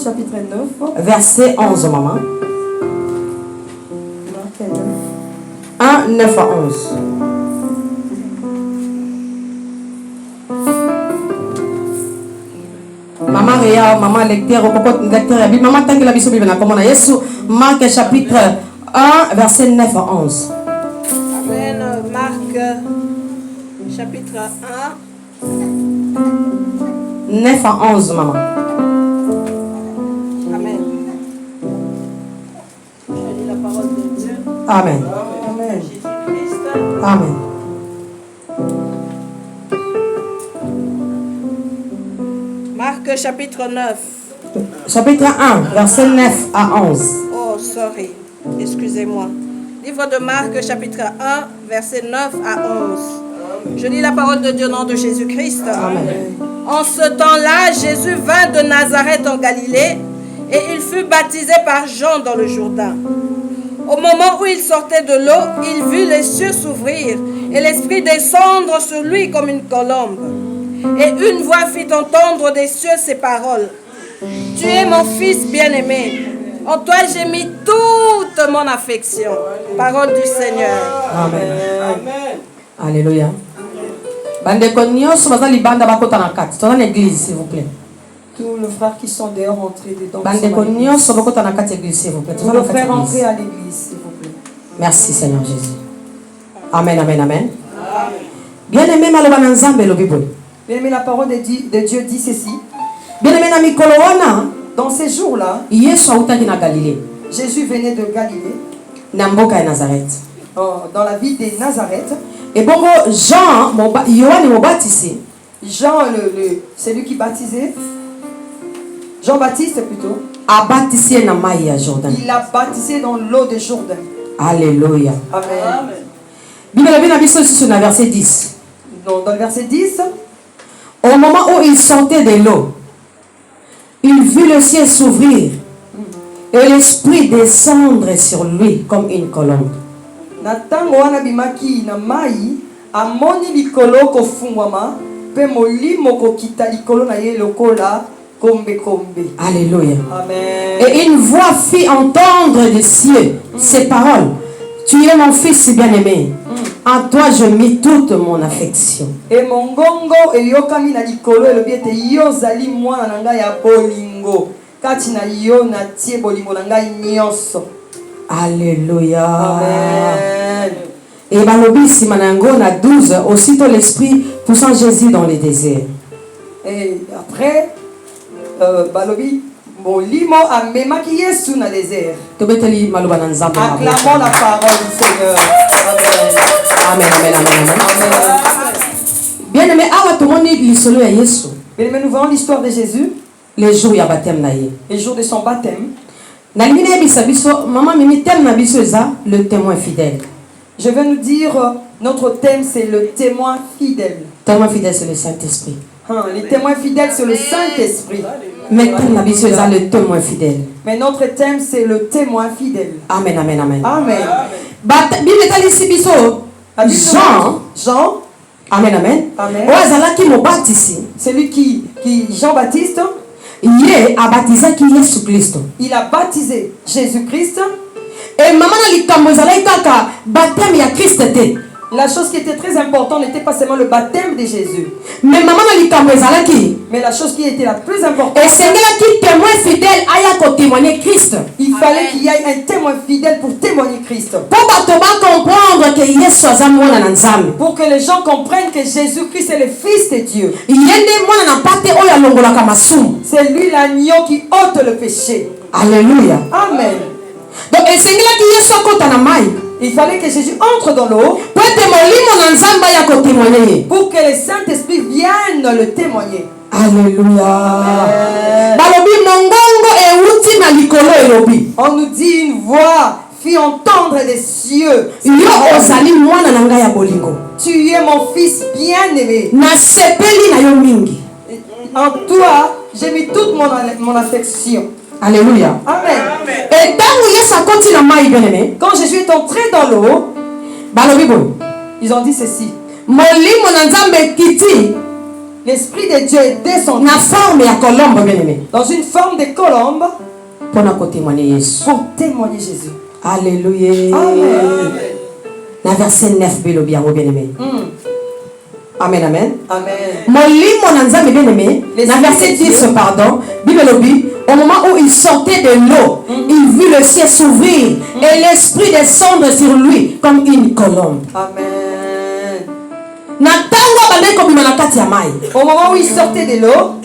chapitre 9. Verset 11, maman. Marc 9. 1, 9 à 11. Maman Réa, maman lecteur, maman tant que la Bible est comme on a Yesu, Marc chapitre 1, verset 9 à 11. Amen. Marc chapitre 1. 9 à 11, maman. Amen. Je lis la parole de Dieu. Amen. Amen. Jésus-Christ. Amen. Marc chapitre 9. Chapitre 1, verset 9 à 11. Oh, sorry. Excusez-moi. Livre de Marc chapitre 1, verset 9 à 11. Je lis la parole de Dieu au nom de Jésus-Christ. Amen. En ce temps-là, Jésus vint de Nazareth en Galilée et il fut baptisé par Jean dans le Jourdain. Au moment où il sortait de l'eau, il vit les cieux s'ouvrir et l'Esprit descendre sur lui comme une colombe. Et une voix fit entendre des cieux ces paroles. Tu es mon fils bien-aimé. En toi j'ai mis toute mon affection. Parole du Seigneur. Amen. Alléluia. Bandeko nyonso baza libanda bakota na kati. Toza na église s'il vous plaît. Tous les frères qui sont dehors, entrez dedans. Bandeko nyonso bakota na kati église s'il vous plaît. Tous les frères, entrez à l'église, s'il vous plaît. Merci Seigneur Jésus. Amen, amen, amen. Bien-aimé maloba na Nzambe lobi boye. Bien-aimé, la parole de Dieu dit ceci. Bien-aimé na mikolo wana, dans ces jours-là, Yesu autaki na Galilée. Jésus venait de Galilée, Na mboka ya Nazareth. dans la ville de Nazareth. Et bongo Jean, Yohane Mobatisi, Jean, celui qui baptisait, Jean-Baptiste plutôt, a baptisé na mai ya Jordan. il a baptisé dans l'eau de Jourdain. Alléluia. Amen. Bible na biso sur le verset 10. Dans le verset 10, Au moment où il sortait de l'eau, il vit le ciel s'ouvrir et l'esprit descendre sur lui comme une colombe. na tango wana bimaki na mai, amoni likolo kofungwama, pe molimo kokita likolo na ye lokola kombe. Alléluia. Amen. Et une voix fit entendre des cieux ces paroles. Tu es mon fils bien-aimé. En toi je mis toute mon affection. Et mongongo eyokami na likolo elobi ete yo zali mwana na ngai ya bolingo. Kati na yo na tie bolingo na ngai nyonso. Alléluia. Amen. Et balobi simanango na 12, aussitôt l'esprit poussant Jésus dans le désert. Et après, balobi molimo amemaki Yesu na désert. Tobeteli maloba na Nzambe. Acclamons la parole du Seigneur. Amen. Amen, amen, amen, amen. Amen. Bien-aimé, awa tomoni lisolo ya Yesu. Mais nous voyons l'histoire de Jésus, Le jour ya baptême na ye. le jour de son baptême. Na limine yebisa biso, maman mimi thème na biso eza le témoin fidèle. Je vais nous dire, notre thème c'est le témoin fidèle. Témoin fidèle c'est le Saint-Esprit. Les témoins fidèles c'est le Saint-Esprit. Mais thème na biso eza le témoin fidèle. Mais notre thème c'est le témoin fidèle. Amen, amen, amen. Amen. Bible etalisi biso Jean. Amen, amen. Amen. Oyo azalaki mobatisi. Celui qui Jean-Baptiste, Ye abatizaki Yesu Kristo. il a baptisé Jésus-Christ. Et maman na likambo ezalaki kaka baptême ya Christ te. La chose qui était très importante n'était pas seulement le baptême de Jésus. Mais maman na likambo ezalaki. Mais la chose qui était la plus importante, Esengelaki témoin fidèle aya ko témoigner Christ. il fallait qu'il y ait un témoin fidèle pour témoigner Christ. Po bato ba comprendre que Yesu aza mwana na Nzambe. Pour que les gens comprennent que Jésus-Christ est le Fils de Dieu. Yende mwana na pate oyo alongolaka masumu. C'est lui l'agneau qui ôte le péché. Alléluia. Amen. Donc esengelaki Yesu akota na mai. Il fallait que Jésus entre dans l'eau Po ete molimo na Nzambe aya ko témoigner. pour que le Saint-Esprit vienne le témoigner. Alléluia. Balobi mongongo euti na likolo elobi. On nous dit une voix fit entendre des cieux. Yo ozali mwana na ngai ya bolingo. Tu es mon fils bien-aimé. Na sepeli na yo mingi. En toi, j'ai mis toute mon affection. Alléluia. Amen. Et tango Yesu akoti na mai bien-aimé. Quand Jésus est entré dans l'eau, Balobi boy. ils ont dit ceci. Molimo na Nzambe kiti L'Esprit de Dieu est descendu na forme ya colombe bien-aimé dans une forme de colombe mpona kotémoigner Yesu. pour témoigner Jésus. Alléluia. Amen. Na verset 9 bilobi yango bien-aimé. Amen, amen. Amen. Molimo na Nzambe bien-aimé, na verset 10, pardon, Bible lobi, au moment où il sortait de l'eau, il vit le ciel s'ouvrir et l'esprit descendre sur lui comme une colombe. Amen. Na tango bandai kobima na kati ya mai. Au moment où il sortait de l'eau,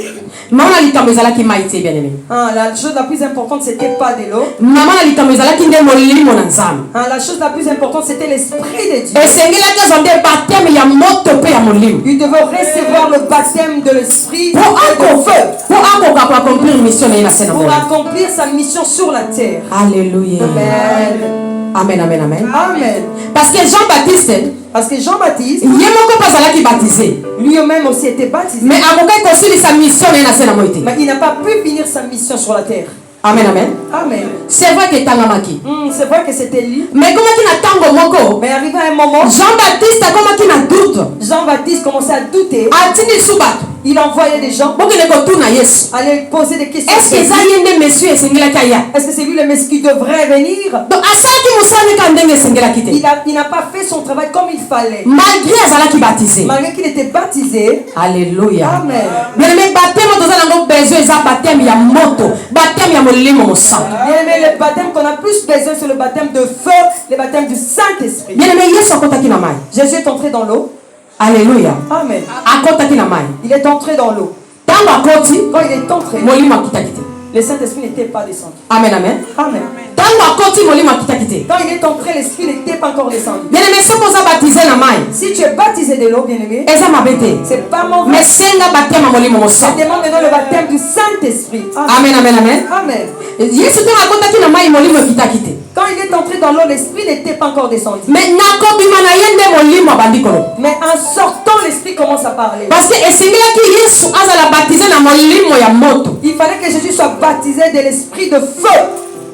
Maman na likambo ezalaki mai te bien-aimé. la chose la plus importante, c'était pas de l'eau. Maman na likambo ezalaki nde molimo na Nzambe. La chose la plus importante, c'était l'Esprit de Dieu. Esengelaki azwa nde baptême ya moto mpe ya molimo. Il devait recevoir le baptême de l'Esprit Pour et de feu akoka koaccomplir mission na ye na se na pour moi. accomplir sa mission sur la terre. Alléluia. Amen. Amen, amen, amen. Amen. Parce que Jean-Baptiste, Parce que Jean-Baptiste, ye moko mpe azalaki baptisé. lui-même aussi était baptisé. Mais akokaki kosilisa mission na ye na se na moi te. Mais il n'a pas pu finir sa mission sur la terre. Amen, amen. Amen. C'est vrai que etangamaki. C'est vrai que c'était lui. Mais komaki na tango moko, Mais arrivé à un moment, Jean-Baptiste akomaki na doute. Jean-Baptiste commençait à douter. Atindi su bato. Il envoyait des gens Bokende kotuna Yesu. aller poser des questions. Est-ce que eza ye nde monsieur esengelaki aya? Est-ce que c'est lui le Messie qui devrait venir? Donc asalaki mosala kaka ndenge esengelaki te. Il n'a pas fait son travail comme il fallait. Malgré azalaki baptisé. Malgré qu'il était baptisé. Alléluia. Amen. Bien-aimé, baptême toza nango besoin eza baptême ya moto, baptême ya molimo mosantu. Bien-aimé, le baptême qu'on a plus besoin, c'est le baptême de feu, le baptême du Saint-Esprit. Bien-aimé, Yesu akotaki na mai. Jésus est entré dans l'eau. Alléluia. Amen. Akotaki na mai. Il est entré dans l'eau. Tango akoti, Quand il est entré, molimo akitaki te. le Saint-Esprit n'était pas descendu. Amen, amen. Amen. Tango akoti, molimo akitaki te. Quand il est entré, l'Esprit n'était pas encore descendu. Bien-aimé, soki oza baptisé na mai, Si tu es baptisé de l'eau, bien-aimé, eza mabe te. c'est pas mauvais. Mais senga baptême ya molimo Je mosantu. demande maintenant le baptême du Saint-Esprit. Amen, amen, amen. Amen. Yesu ntango akotaki na mai, molimo ekitaki te. Quand il est entré dans l'eau, l'Esprit n'était pas encore descendu. Mais nakobima na ye nde molimo abandi koloba. Mais en sortant, l'Esprit commence à parler. Parce que esengelaki Yesu azala baptisé na molimo ya moto. Il fallait que Jésus soit baptisé de l'Esprit de feu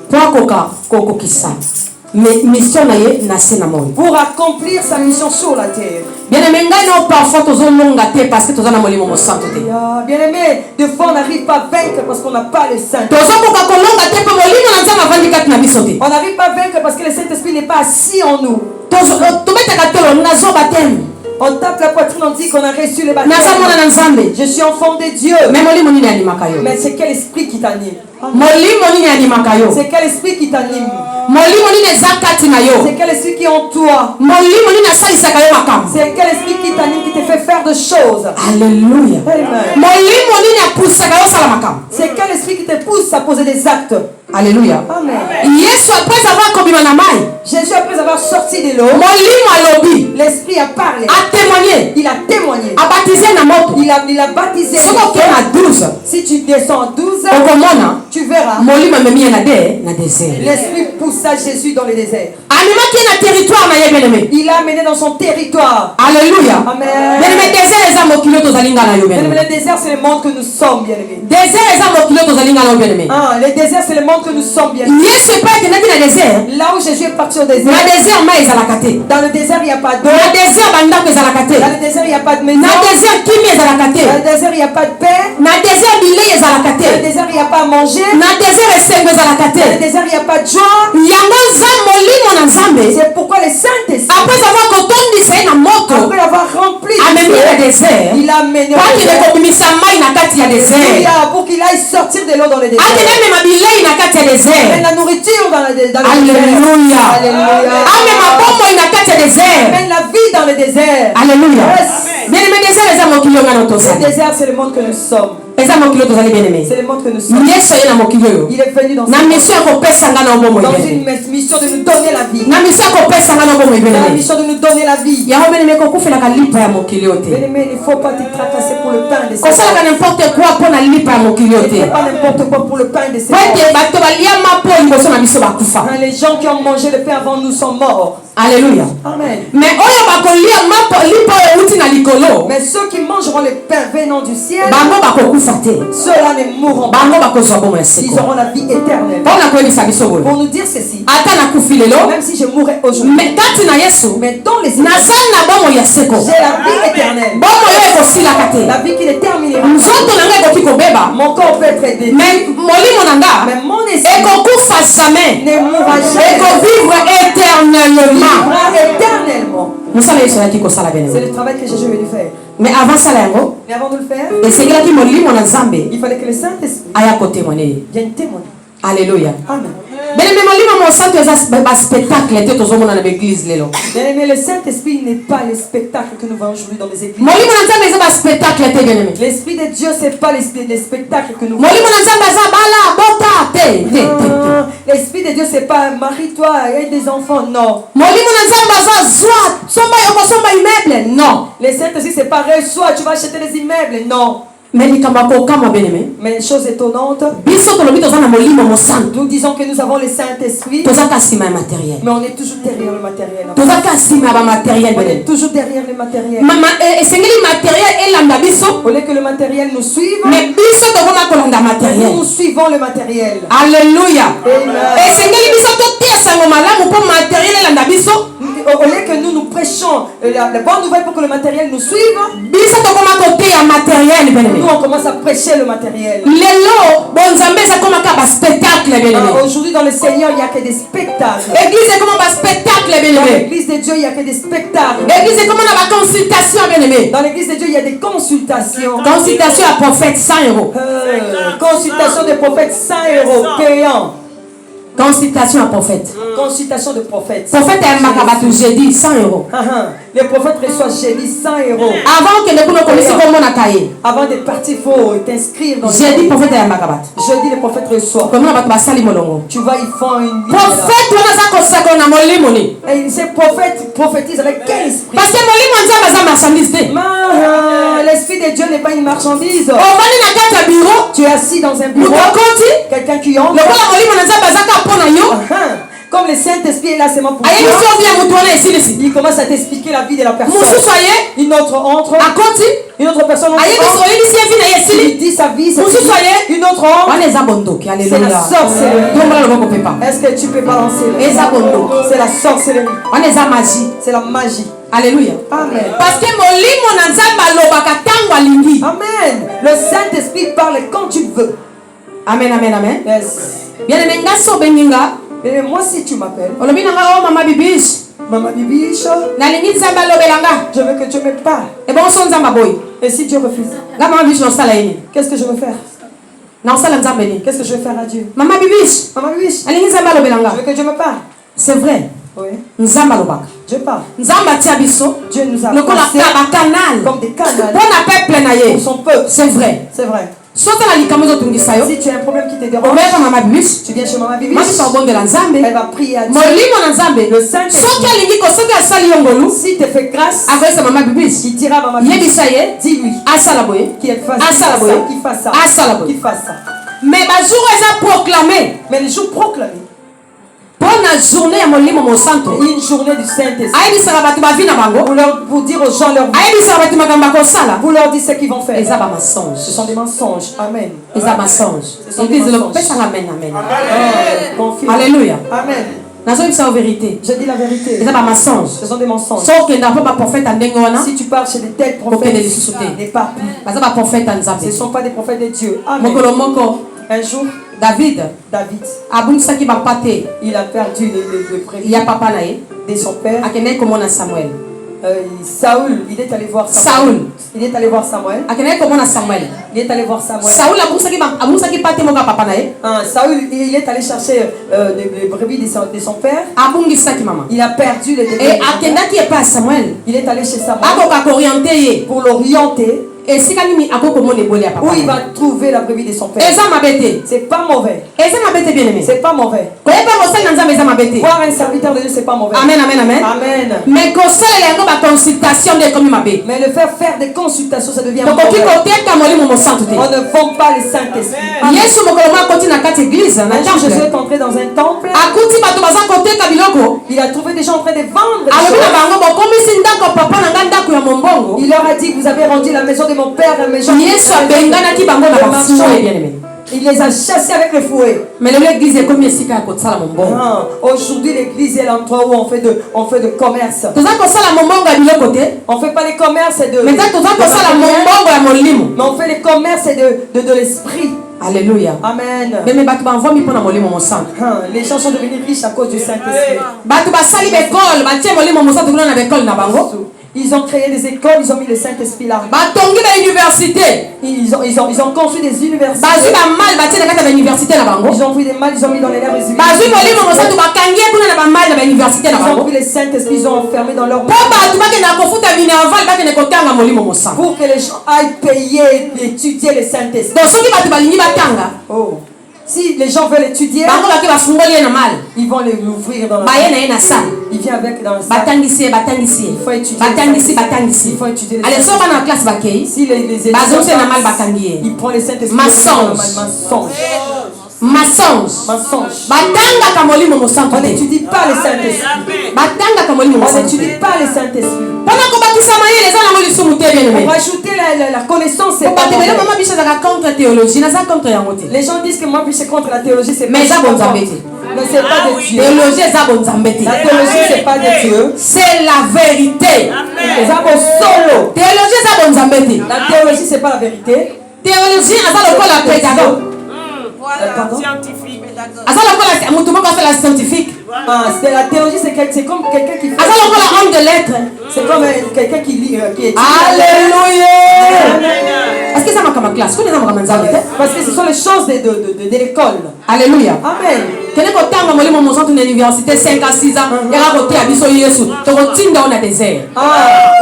Po akoka kokokisa. Mais mission na ye na se na moi. pour accomplir sa mission sur la terre. Bien-aimé, ngai no parfois tozolonga te parce que toza na molimo mosantu te. Bien-aimé, des fois on n'arrive pas à vaincre parce qu'on n'a pas le Saint. Tozokoka kolonga te mpe molimo na nzambe avandi kati na biso te. On n'arrive pas à vaincre parce que le Saint-Esprit n'est pas assis en nous. Tobetaka tolo nazo baptême. On tape la poitrine, on dit qu'on a reçu le baptême. Naza mwana na nzambe. Je suis enfant de Dieu. Mais molimo nini animaka yo? Mais c'est quel esprit qui t'anime? Molimo nini animaka yo? C'est quel esprit qui t'anime? Molimo nini eza kati na yo? C'est quel esprit qui est en toi? Molimo nini asalisaka yo makambo? C'est quel esprit qui t'anime, qui te fait faire de choses? Alléluia. Amen. Molimo nini apusaka yo osala makambo? C'est quel esprit qui te pousse à poser des actes? Alléluia. Amen. Yesu après avoir kobima na mai, Jésus, après avoir sorti de l'eau, molimo alobi, l'esprit a parlé. a témoigné, Il a témoigné. a baptisé na moto. Il a baptisé. Soki okei na 12, Si tu descends à 12, okomona tu verras. molimo amemi ye na désert. L'esprit poussa Jésus dans le désert. Amemaki ye na territoire na ye bien-aimé. Il l'a amené dans son territoire. Alléluia. Amen. Bien-aimé, désert eza mokili oyo tozali nga na yo Bien-aimé, bien-aimé. le désert, c'est le monde que nous sommes, bien-aimés. Désert eza mokili oyo tozali nga na yo bien-aimé. Le désert, c'est le monde que nous sommes, bien-aimés. Yesu epai akendaki na désert, Là où Jésus est parti au na désert, désert mai ezalaka te. dans le désert, il n'y a pas d'eau. Na désert bandako ezalaka te. Dans le désert, il n'y a pas de maison. Na désert kimi ezalaka te. Dans le désert, il n'y a pas de paix. Na désert bilei ezalaka Dans le te. désert, il n'y a pas à manger. Na désert esengo ezalaka Dans le te. désert, il n'y a pas de joie. Yango za molimo na nzambe. C'est pourquoi le Saint-Esprit, Après avoir kotondisa ye na moto, après avoir rempli le amemi ye na feu, désert. il a amené au Akende désert. kobimisa mai na kati ya désert. Pour qu'il aille sortir de l'eau dans le désert. Akende amema bilei na kati ya Amène désert. la nourriture dans le désert. Alléluia. Alléluia. Amema bomoi na kati ya désert. Amène la vie dans le désert. Alléluia. Yes. Bien-aimé, désert eza mokili oyo nga na Le tozali. désert, c'est le monde que nous sommes. Eza mokili oyo tozali bien-aimé. C'est le monde que nous sommes. Yesu aye na mokili oyo. Il est venu dans Na mission ya kopesa nga na bomoi dans bien-aimé. une mission de nous donner la vie. Na mission ya kopesa nga na bomoi Dans la bien-aimé. mission de nous donner la vie. yango bien-aimé kokufelaka lipa ya mokili oyo te. Bien-aimé, il ne faut pas te tracasser pour le pain de ce kosalaka monde. n'importe quoi mpo na lipa ya mokili oyo Ne fais te. pas n'importe quoi pour le pain de ce po monde. ete bato baliama mpo liboso na biso bakufa. Les gens qui ont mangé le pain avant nous sont morts. Alléluia. Amen. Mais oyo bakolia lipa oyo euti na likolo, Mais ceux qui mangeront le pain venant du ciel, bango bakokufa te. ceux-là ne mourront pas. Bango bakozwa bomo ya Ils seko. auront la vie éternelle. mpo na koyebisa biso boye. Pour nous dire ceci, ata nakufi lelo, même si je mourrais aujourd'hui, mais kati na Yesu mais dans les nazali na bomo ya seko. j'ai la vie éternelle. éternel. Bongo yo ekosilaka te. La vie qui est terminée. Nzoto na ngai ekoki kobeba. Mon corps peut être aidé. Mais molimo na nga Mais mon esprit ekokufa jamais. ne mourra jamais. Ekovivre éternellement. Vivra éternellement. Mosala yesu ayaki kosala C'est bene. le travail que Jésus est venu faire. Mais avant sala yango Mais avant de le faire, esengelaki molimo na nzambe il fallait que le Saint-Esprit aya kotémoigner. vienne témoigner. Alléluia. Amen. Bien-aimé, molimo mosantu eza baspectacle te tozomona na baeglise lelo. Mais le Saint-Esprit n'est pas le spectacle que nous voyons aujourd'hui dans les églises. Molimo na nzambe eza baspectacle te bien-aimé. L'Esprit de Dieu, c'est pas les spectacles que nous voyons. Molimo na nzambe eza bala bota te. Non, l'Esprit de Dieu, c'est pas marie-toi et des enfants, non. Molimo na nzambe eza zwa somba okosomba immeuble, non. Le Saint-Esprit, c'est pas reçois, tu vas acheter des immeubles, non. Mais likambo akokama bien-aimé. Mais une chose étonnante, Biso tolobi toza na molimo mosantu. nous disons que nous avons le Saint-Esprit, Tozaka nsima ya matériel. mais on est toujours derrière le matériel. Tozaka nsima ya bamatériel On est bien-aimé. toujours derrière le matériel. Esengeli matériel elanda biso. Au lieu que le matériel nous suive, Mais biso tokoma kolanda matériel. nous suivons le matériel. Alléluia. Amen. Esengeli biso totia sango malamu mpo matériel elanda biso. Au lieu que nous prêchons la bonne nouvelle pour que le matériel nous suive, Biso tokoma koteya matériel bien-aimé. nous on commence à prêcher le matériel. Lelo bonzambe eza komaka baspectacle bien-aimé. Aujourd'hui dans le Seigneur, il n'y a que des spectacles. Église ekoma baspectacle Dans bien-aimé. l'église de Dieu, il n'y a que des spectacles. Église ekoma na baconsultation bien-aimé. Dans l'église de Dieu, il y a des consultations. Consultation à prophète 100 €. Consultation de prophètes 100 € payants. Consultation à prophète. Consultation de prophètes. Prophète ayambaka bato jeudi 100 €. Les prophètes reçoivent jeudi 100 €. Avant que nekuna komisi komonaka ye. Avant de partir, il faut t'inscrire dans Jeudi prophète ayambaka bato. Jeudi, les prophètes reçoivent. komona bato basali molongo. Tu vois, ils font une liste. Prophète wana aza kosakana na molimo ni. Et ces prophètes prophétisent avec quel esprit? Parce que molimo nzambe aza marchandise te. L'esprit de Dieu n'est pas une marchandise. ovandi na kati ya bureau. Tu es assis dans un bureau. moto akoti. Quelqu'un qui entre. lokola molimo na nzambe azaka mpo na yo. Comme le Saint-Esprit est là seulement pour ayebi toi. so obi ya moto wana esilisi. Il commence à t'expliquer la vie de la personne. mosusu aye. Une autre entre. akoti. Une autre personne entre. oyebisi ye vi na ye Il esili. dit sa vie. sa mosusu vie. aye. Une autre entre. wana eza bondoki. C'est la Alléluia. sorcellerie. tombola loboko pepa. Est-ce que tu peux balancer le Eza bondo. C'est la sorcellerie. wana eza magie. C'est la magie. Alléluia. Amen. Parce que molimo na nzambe alobaka ntango alingi. Amen. Le Saint-Esprit parle quand tu veux. Amen, amen, amen. Yes. bien aimé nga so obengi nga. Et moi, si tu m'appelles, olobi na nga o mama bibish. Maman Bibiche, nalingi nzambe alobela nga. je veux que tu me parles. ebongo so nzambe aboyi. Et si Dieu refuse, nga mama bibish naosala ye nini. qu'est-ce que je veux faire? naosala nzambe nini. Qu'est-ce que je vais faire à Dieu? mama bibish Maman Bibiche, alingi nzambe alobela je nga. veux que Dieu me parle. c'est vrai. Oui, nzambe alobaka. Dieu parle. nzambe atia biso Dieu nous a lokola placés bakanal comme des canaux mpo na peuple na ye. pour son peuple. c'est vrai. C'est vrai. so tala likambo ezotungisa yo. Si tu as un problème qui te dérange, obayaka mama bibish. tu viens chez Maman Bibiche, mabisa obondela nzambe. elle va prier à Dieu. molimo na nzambe Le Saint-Esprit, soki alingi soki asali yo ngolu s'il te fait grâce, akoyesa mama bibish. il dira à Maman Bibiche, yebisa ye dis-lui asala boye. qu'il fasse Asala ça, boye. qu'il fasse ça, Asala boye. qu'il fasse ça. mais bajour eza proclame Mais le jour proclamé, mpo na journée ya molimo mosantu une journée du Saint-Esprit, ayebisaka bato bavi na bango. pour dire aux gens leur vie, ayebisaka bato makambo akosala. pour leur dire ce qu'ils vont faire. eza Ce bamasonge. sont des mensonges. Amen. eza masonge. Ce sont des église mensonges. pesanga amen amen. Confirme. Alléluia. Amen. nazoyebisa yo vérité. Je dis la vérité. eza bamasonge. Ce sont des mensonges. so okenda mpo baprofete ya ndenge wana Si tu parles chez des tels okende prophètes, lisusu te. n'est pas plus. baza baprofete ya nzambe. Ce ne sont pas des prophètes de Dieu. Amen. mokolo moko Un jour, david David, abungisaki bapa te il a perdu le prénom ya papa na ye. de son père. akendaki komona samuel. Saoul, il est allé voir Samuel. Saoul. Il est allé voir Samuel. akendaki komona samuel. Il est allé voir Samuel. saul abungisaki pa te moko ya papa na ye. Saoul, il est allé chercher les brebis de son père. abungisaki mama. Il a perdu les e brebis. akendaki epai ya samuel. Il est allé chez Samuel akoka koriente ye. pour l'orienter esika nini akokomona eboli ya papa où il na va trouver la brebis de son père. eza mabe te. C'est pas mauvais. eza mabe te bien aimé. C'est pas mauvais. koyeba mosali na nzambe eza mabe te. Voir un serviteur de Dieu, c'est pas mauvais. amen amen amen. Amen. mais kosalela yango baconsultation nde ekomi mabe. Mais le faire des consultations, ça devient tokoki mauvais. koteka molimo mosantu te. On ne vend pas le Saint-Esprit. yesu mokolo moko akoti na kati église na Un jour, Jésus temple est entré dans un temple. akuti bato baza koteka biloko. Il a trouvé des gens en train de vendre des alobi na choses. bango bokomisi ndako papa na nga ndako ya mombongo. Il leur a dit, vous avez rendu la maison de mon père, la maison yesu abenganaki bango na bafumu ye bien aimé. Il les a chassés avec le fouet. Mais l'église est comme ici quand ça la mon Ah, aujourd'hui, l'église est l'endroit où on fait de commerce. tout ça ça la mon à l'autre côté. On fait pas les commerces de. Mais tout ça ça la mon à mon limo. Mais on fait les commerces de l'esprit. Alléluia. Amen. Mais batu banvo mi pona molimo mon sang. Les gens sont devenus riches à cause du Saint-Esprit. Batu basali bekol, batie molimo mon sang to na bekol na bango. Ils ont créé des écoles, ils ont mis le Saint-Esprit là. Batongi na université. Ils ont construit des universités. Bazu ba mal batie na kata ba université na bango. Ils ont pris des mal, ils ont mis dans les lèvres des Bazu molimo mon sang to bakangie kuna na ba mal na ba université na Ils ont bango. pris le Saint-Esprit, ils ont enfermé dans leur Po batu bake na kofuta minerval bake na kotanga molimo mon sang. pour que les gens aillent payer étudier le Saint-Esprit. Donc soki batu balingi batanga. Oh. Si les gens veulent étudier, Bango bake bafungoli na mal. ils vont l'ouvrir dans la Baye na ye na salle. Il vient avec dans le sac. Batangisi Il faut étudier. batangisi. Il faut étudier les Allez, soba na classe bakei. Si les Bazon c'est na mal batangiye. il prend les Saint-Esprit. Mensonge. Mensonge. Mensonge. Batanga ka molimo mo santo. On n'étudie pas le Saint-Esprit. Batanga ka molimo mo On santo. n'étudie pas le Saint-Esprit. Pona ko bakisa maye les ana moli sumu te bien On aimé. va ajouter la connaissance. C'est Ko pas batebele mauvais. mama bisha za contre théologie, na za contre yango te. Les gens disent que moi, puis c'est contre la théologie, c'est Mais pas ça, bon, contre. ça veut Non, c'est pas de Dieu. Théologie za bon zambete. La théologie, c'est pas de Dieu. C'est la vérité. C'est ça mon solo. Théologie za bon zambete. La théologie, c'est pas la vérité. Théologie aza lokola pédagogue. Pardon? Scientifique. Aza lokola mutu moko asala scientifique. Ah, c'est la théologie, c'est comme quelqu'un qui fait. Aza lokola homme de lettres. C'est comme quelqu'un qui lit, qui étudie. Alléluia. Est-ce que ça m'a comme classe? Connais-vous comment ça va? Parce que ce sont les choses de l'école. Alléluia. Amen. Kene ko tanga molimo mo santo na université 5 à 6 ans. Ya ko te abiso Yesu. To ko tinda on a désert. Ah,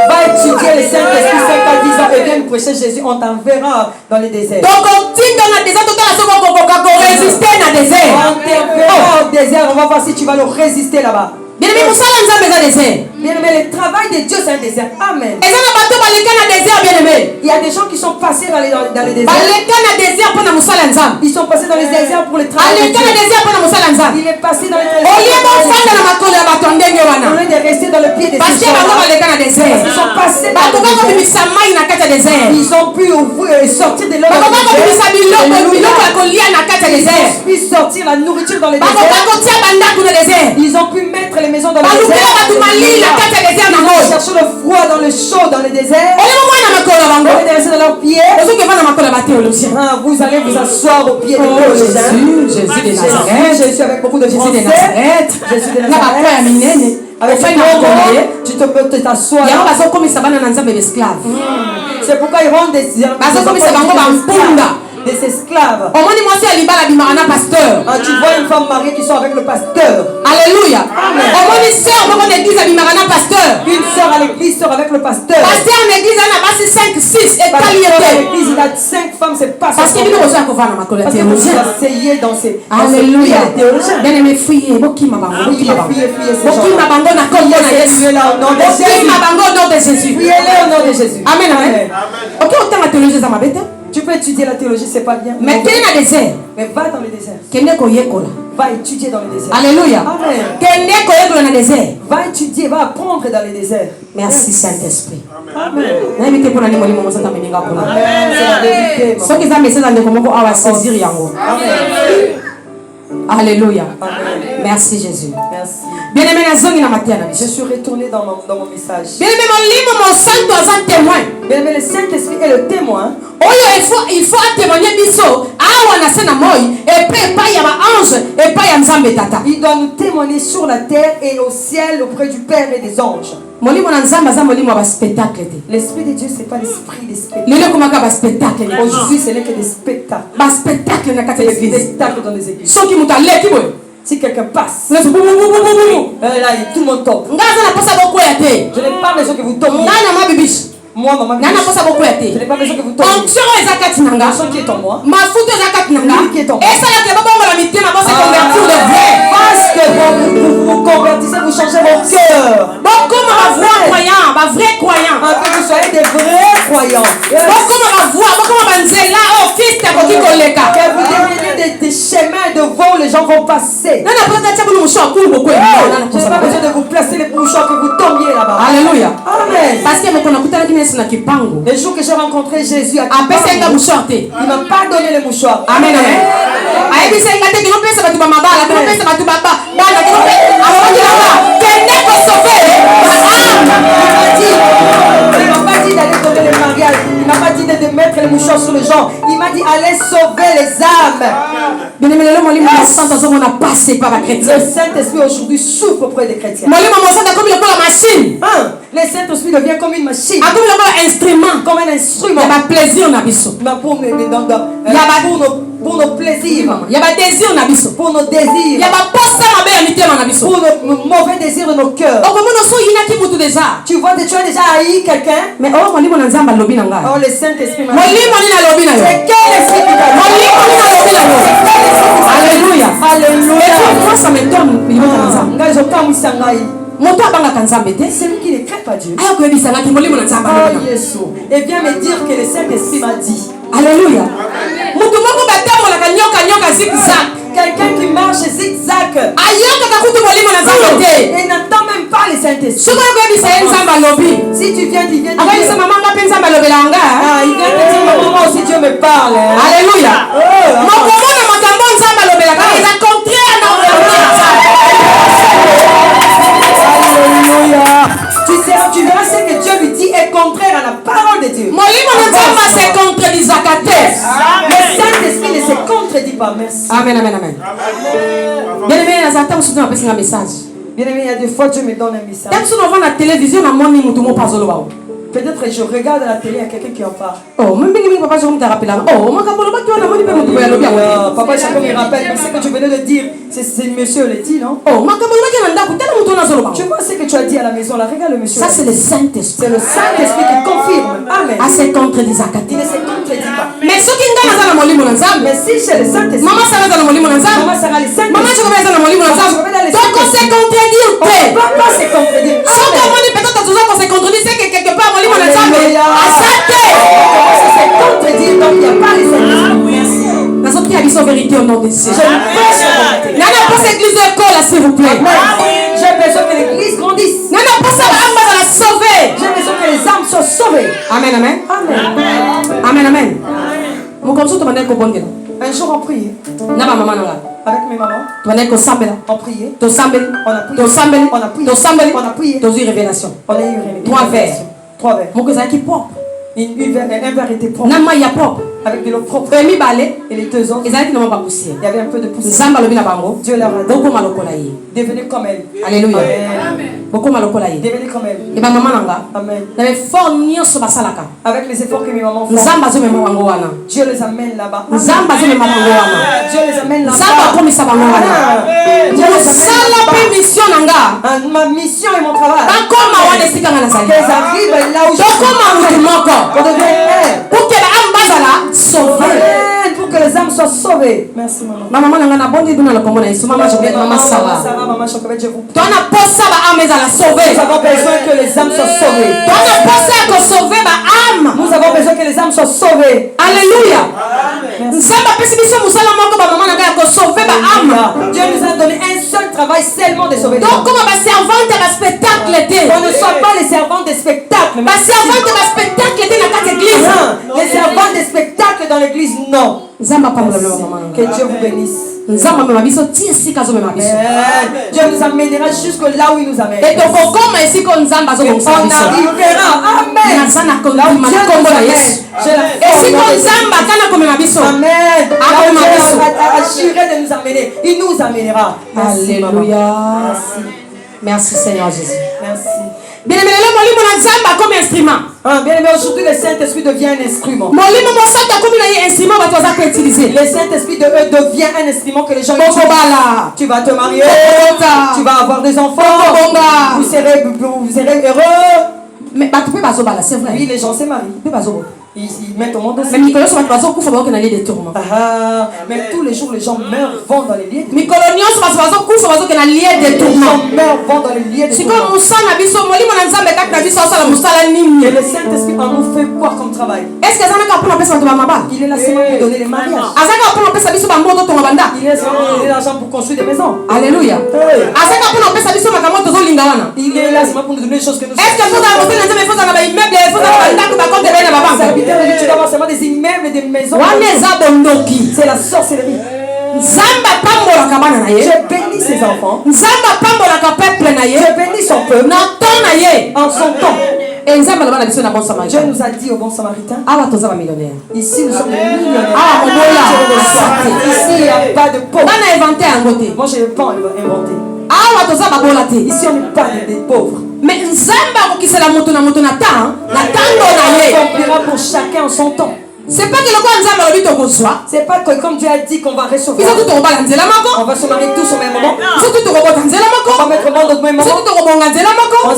va étudier le Saint-Esprit 5 à 10 ans et viens prêcher Jésus, on t'enverra dans les déserts. Donc on tinda na désert to la soko ko résister na désert. On t'enverra au désert, on va voir si tu vas le résister là-bas. Bien aimé musala nzambe za désert. Bien aimé, le travail de Dieu c'est un désert. Amen. Eza na bato baleka na désert bien aimé. Il y a des gens qui sont passés dans les déserts. Baleka na désert pona musala nzambe. Ils sont passés dans les déserts pour le travail de Aleka na Dieu. désert pona musala nzambe. Il est passé dans les déserts. Olie mo fanda na makolo ya bato ndenge Au wana. lieu de rester dans le pied des Parce que bango gens, baleka na désert. ils sont passés dans Bato le kako désert. bimisa mai na kati ya désert. Ils ont pu sortir de l'eau. Bako kako bimisa biloko ya kolia na kati ya désert. Ils ont pu sortir la nourriture dans les Bako déserts. kako tia bandako na désert. Ils ont pu mettre les maisons dans les Balukela déserts. bato malili na kati ya désert na Ils moi. ont cherché le froid dans le chaud dans les déserts. Olie mo mwana makolo Au bango. lieu de rester dans leurs pieds, Ozoki vana makolo ba théologien. vous allez vous asseoir au pied de Oh théologiens. Jésus de Nazareth. Jésus avec beaucoup de Jésus de français. Nazareth. Jésus de Na bakwa ya minene. Nazareth. Avec Ofai un na kolie. tu peux t'asseoir. Yango bazokomisa bana na nzambe besclave. C'est pourquoi ils rendent des Bazokomisa bango bampunda. des esclaves. Omoni mwasi ya libala bimaka na pasteur. Ah, tu vois une femme mariée qui sort avec le pasteur. Alléluia. Omoni sœur moko d'église abimaka na pasteur. Une sœur à l'église sort avec le pasteur. Pasteur en église ana basi 5 6 etali Pasteur à ete. l'église, il a 5 femmes, c'est pas Parce que son bino problème. ozoya kovana makolo ya Parce que vous théologien. asseyez dans ces Alléluia. théologiens. Bien aimé fuyez bokima bango bokima bango. Fuyez ces Bokima gens. bango na kombo na Yesu. Fuyez là au nom de Jésus. Bokima bango au nom de Jésus. Fuyez-les au nom de Jésus. Amen amen. OK otanga théologie za mabe te. Tu peux étudier la théologie, c'est pas bien. Mais kende na désert. Mais va dans le désert. Kende koyekola. Va étudier dans le désert. Alléluia. Amen. Kende koyekola na désert. Va étudier, va apprendre dans les déserts. Merci Saint-Esprit. Amen. nayebi te mpona nini molimo mosata meninga kuna Amen. C'est la vérité. maman. soki eza message ndeko moko awa saisir yango. Amen. Alléluia. Amen. Merci Jésus. Merci. Bien-aimé nazongi na mateya na Je biso. suis retourné dans mon message. Bien-aimé molimo mosantu aza témoin Bien aimé, le Saint-Esprit est le témoin. oyo il faut atémoigner biso awa na se na moi epe epai ya baange epai ya nzambe tata. Il doit nous témoigner sur la terre et au ciel auprès du Père et des anges. molimo na nzambe aza molimo ya baspectacle te. L'Esprit de Dieu, c'est pas l'esprit des spectacles. lelo ekomaka baspectacle Aujourd'hui, ce n'est que des spectacles. baspectacle na kati ya Des l'église. spectacles dans les églises. soki moto aleki boye Si quelqu'un passe, leso bubububububu là, tout le monde tombe. nga aza na posa bokwea te. Je n'ai pas besoin que vous tombiez. nga na mabibishi Moi, maman, nga na posa bokwea je te. n'ai pas besoin que vous tombiez. onction oyo eza kati na nga L'onction qui est en moi. mafuta eza kati na nga L'huile qui est en moi. esalaka bobongola mitema bose convertir de vrai Parce que vous vous convertissez, vous changez vos cœurs. bokoma bavrai croyant bavrai croyant Afin que vous soyez des vrais croyants. bokoma bavoi bokoma banzela oyo kriste akoki koleka Que vous deveniez des chemins devant les gens gens vont passer. Je n'ai pas besoin de vous placer les mouchoirs que vous tombiez là-bas. Alléluia. Amen. Parce que Le jour que j'ai rencontré Jésus à Kipango, il ne m'a pas donné les mouchoirs. Amen, amen. Il m'a pas dit d'aller donner les mariages. Il m'a pas dit de mettre les mouchoirs sur les gens. Il m'a dit allez sauver les âmes. Le Saint-Esprit aujourd'hui souffre auprès des chrétiens. Le Saint-Esprit devient comme une machine, comme un instrument. Pour nos plaisirs, pour nos désirs, pour nos mauvais désirs de nos cœurs. Tu vois, tu as déjà haï quelqu'un. Mais Oh, le Saint-Esprit m'a dit. C'est quel esprit qui t'a dit? Alléluia. Alléluia. Moi, ça m'étonne. C'est lui qui ne crée pas Dieu. Ah, Jésus. Et vient me dire que le Saint-Esprit m'a dit. Alléluia. Quelqu'un qui marche zigzag et n'entend même pas le Saint-Esprit. Si tu viens, il vient te dire, il vient te dire, maman aussi Dieu me parle. Alléluia. Alléluia. Tu verras ce que Dieu lui dit est contraire à la parole de Dieu. Le Saint-Esprit ne se contredit pas. Merci. Amen, amen, amen. Bien-aimé, Bien-aimé, il y a des fois Dieu me donne un message. Peut-être je regarde à la télé, il y a quelqu'un qui en parle. Papa, chaque fois me rappelle, mais ce que tu venais de dire, c'est monsieur le dit, non? Tu vois ce que tu as dit à la maison, là, regarde le monsieur. Ça, c'est le Saint-Esprit. C'est le Saint-Esprit qui confirme. Amen. Il ne se contredit Il ne se contredit pas. mais si c'est le Saint-Esprit, maman sera le maman sera le Saint-Esprit. donc on se contredit. On ne peut pas se contredire. Alléluia. Comment ça se contredit donc il n'y a pas le Saint-Esprit? Vérité au nom de Jésus. Je prêche la vérité. S'il vous plaît. J'ai besoin que l'église grandisse. J'ai besoin que les âmes soient sauvées. Amen, amen. Amen. Amen, amen. Un jour on priait avec mes mamans. On priait. On a prié. On a révélation. On a eu une révélation. 3 verres. Un verre était propre. Avec de l'eau propre. Et les 2 autres, il y avait un peu de poussière. Dieu leur a dit, devenez comme elle. Alléluia. Devenez comme elle. Amen. Avec les efforts que mes mamans font, Dieu les amène là-bas. Dieu les amène là-bas. Ma mission et mon travail. Qu'elles arrivent là où je suis. Pour devenir pour que les âmes soient sauvées. Merci maman. Maman Sarah, maman Chokobet, je vous prie. Nous avons besoin que les âmes soient sauvées. Nous avons besoin que les âmes soient sauvées. Alléluia. Dieu nous a donné un seul travail seulement de sauver les âmes. On ne soit pas les servantes des spectacles. Les servantes des spectacles dans l'église, non. Que Dieu vous bénisse. Dieu nous amènera jusque là où il nous amène. Et on arrivera. Amen. Là où Dieu nous amène. Amen. Là où Dieu a assuré de nous amener, il nous amènera. Merci, Alléluia. Merci. Merci Seigneur Jésus. Merci. Bien-aimé, comme instrument. Bien-aimé, aujourd'hui le Saint-Esprit devient un instrument. Le Saint-Esprit devient un instrument que les gens utilisent. Tu vas te marier, tu vas avoir des enfants, vous serez heureux. Mais c'est vrai. Oui, les gens se marient. Ils mettent au monde aussi. Mais Nicolas, sur la façon, couche, on a des tourments. Mais tous les jours, les gens meurent, vont dans les lieux de Nicolas, sur la façon, couche, on a des les tourments. gens meurent, vont dans les lieux de C'est comme Moussa Nabiso, Moli, mon ensemble, quand Nabiso, ça la Moussa la Nini. Et le Saint-Esprit en nous fait quoi comme travail? Est-ce que ça n'a pas pour l'empêcher de ma Il est là seulement pour donner les mariages. Azaka pour l'empêcher de ma moto, ton banda. Il est là seulement pour donner l'argent pour construire des maisons. Alléluia. Azaka pour l'empêcher de ma moto, ton lingawana. Il est là seulement pour nous donner les choses que nous sommes. Est-ce que vous avez posé les choses dans les immeubles, les choses dans les banques, comme des belles à Les habitants de Dieu, tu dois avoir seulement des immeubles et des maisons. C'est la sorcellerie. Nzamba pambola kabana na ye. Je bénis ses enfants. Nzamba pambola ka peuple na ye. Je bénis son peuple. Na ton na ye. En son temps. Et Nzamba la bana biso na bon samaritain. Dieu nous a dit au bon samaritain. Awa toza ba millionnaire. Ici nous sommes des millionnaires. Ah mobola. Ici il n'y a pas de pauvres. Bana inventé un côté. Moi je n'ai pas inventé. Awa toza ba bola te. Ici on n'est pas des pauvres. Mais Nzamba ko kisela moto na temps, na tango na ye. Il accomplira pour chacun en son temps. C'est pas que le quoi Nzamba lobi to kozwa. C'est pas que comme Dieu a dit qu'on va recevoir. Biso to bala nzela mako. On va se marier tous au même moment. Biso to robota nzela On va mako. mettre le monde au même Biso moment. to robonga nzela mako. On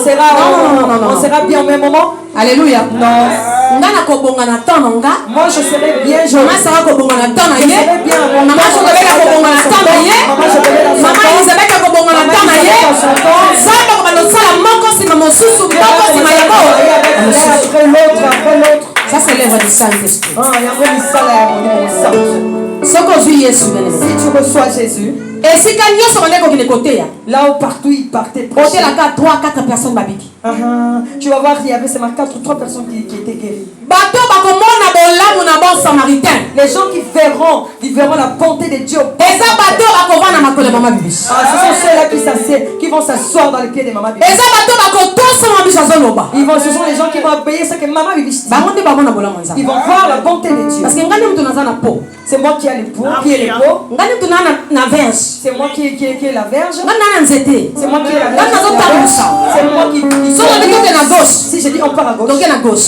sera bien au même moment. Alléluia. Non. Ngana ko bonga na temps nga. Moi je serai bien Maman sera ko bonga na temps na ye. Maman Joseph ko bonga na temps na ye. Maman Elisabeth ko bonga na temps na ye. Samba ko bano sala moko sima mosusu moko sima yako. Après l'autre. Ça c'est l'œuvre du Saint-Esprit. Il y a vraiment ça là. Soko zui Yesu bene. Si tu reçois Jésus, et si quand nyoso bane ko kine côté ya. là où partout il partait Côté la ka 3-4 personnes babiki. tu vas voir qu'il y avait seulement 4 ou 3 personnes qui étaient guéries. Bato bakomona bolamu na bon samaritain. Les gens qui verront, ils verront la bonté de Dieu. Eza bato bakovana makole mama bibisi. Ce sont ceux-là qui vont s'asseoir dans les pieds de maman Bibi. Eza bato bakotosa mama bibisi azoloba. Ce sont les gens qui vont obéir ce que maman Bibi dit. Bango nde bamona bolamu nzamba. Ils vont voir la bonté de Dieu. Parce que ngani mtu naza na po. C'est moi qui ai les pots, qui ai les pots. Ngani mtu na verge. C'est moi qui ai la verge. Ngani na nzete. C'est moi qui ai la Ngani nazo verge. tamusa. C'est moi qui. So na bito ke na gauche. Si je dis on part à gauche. Donc na gauche.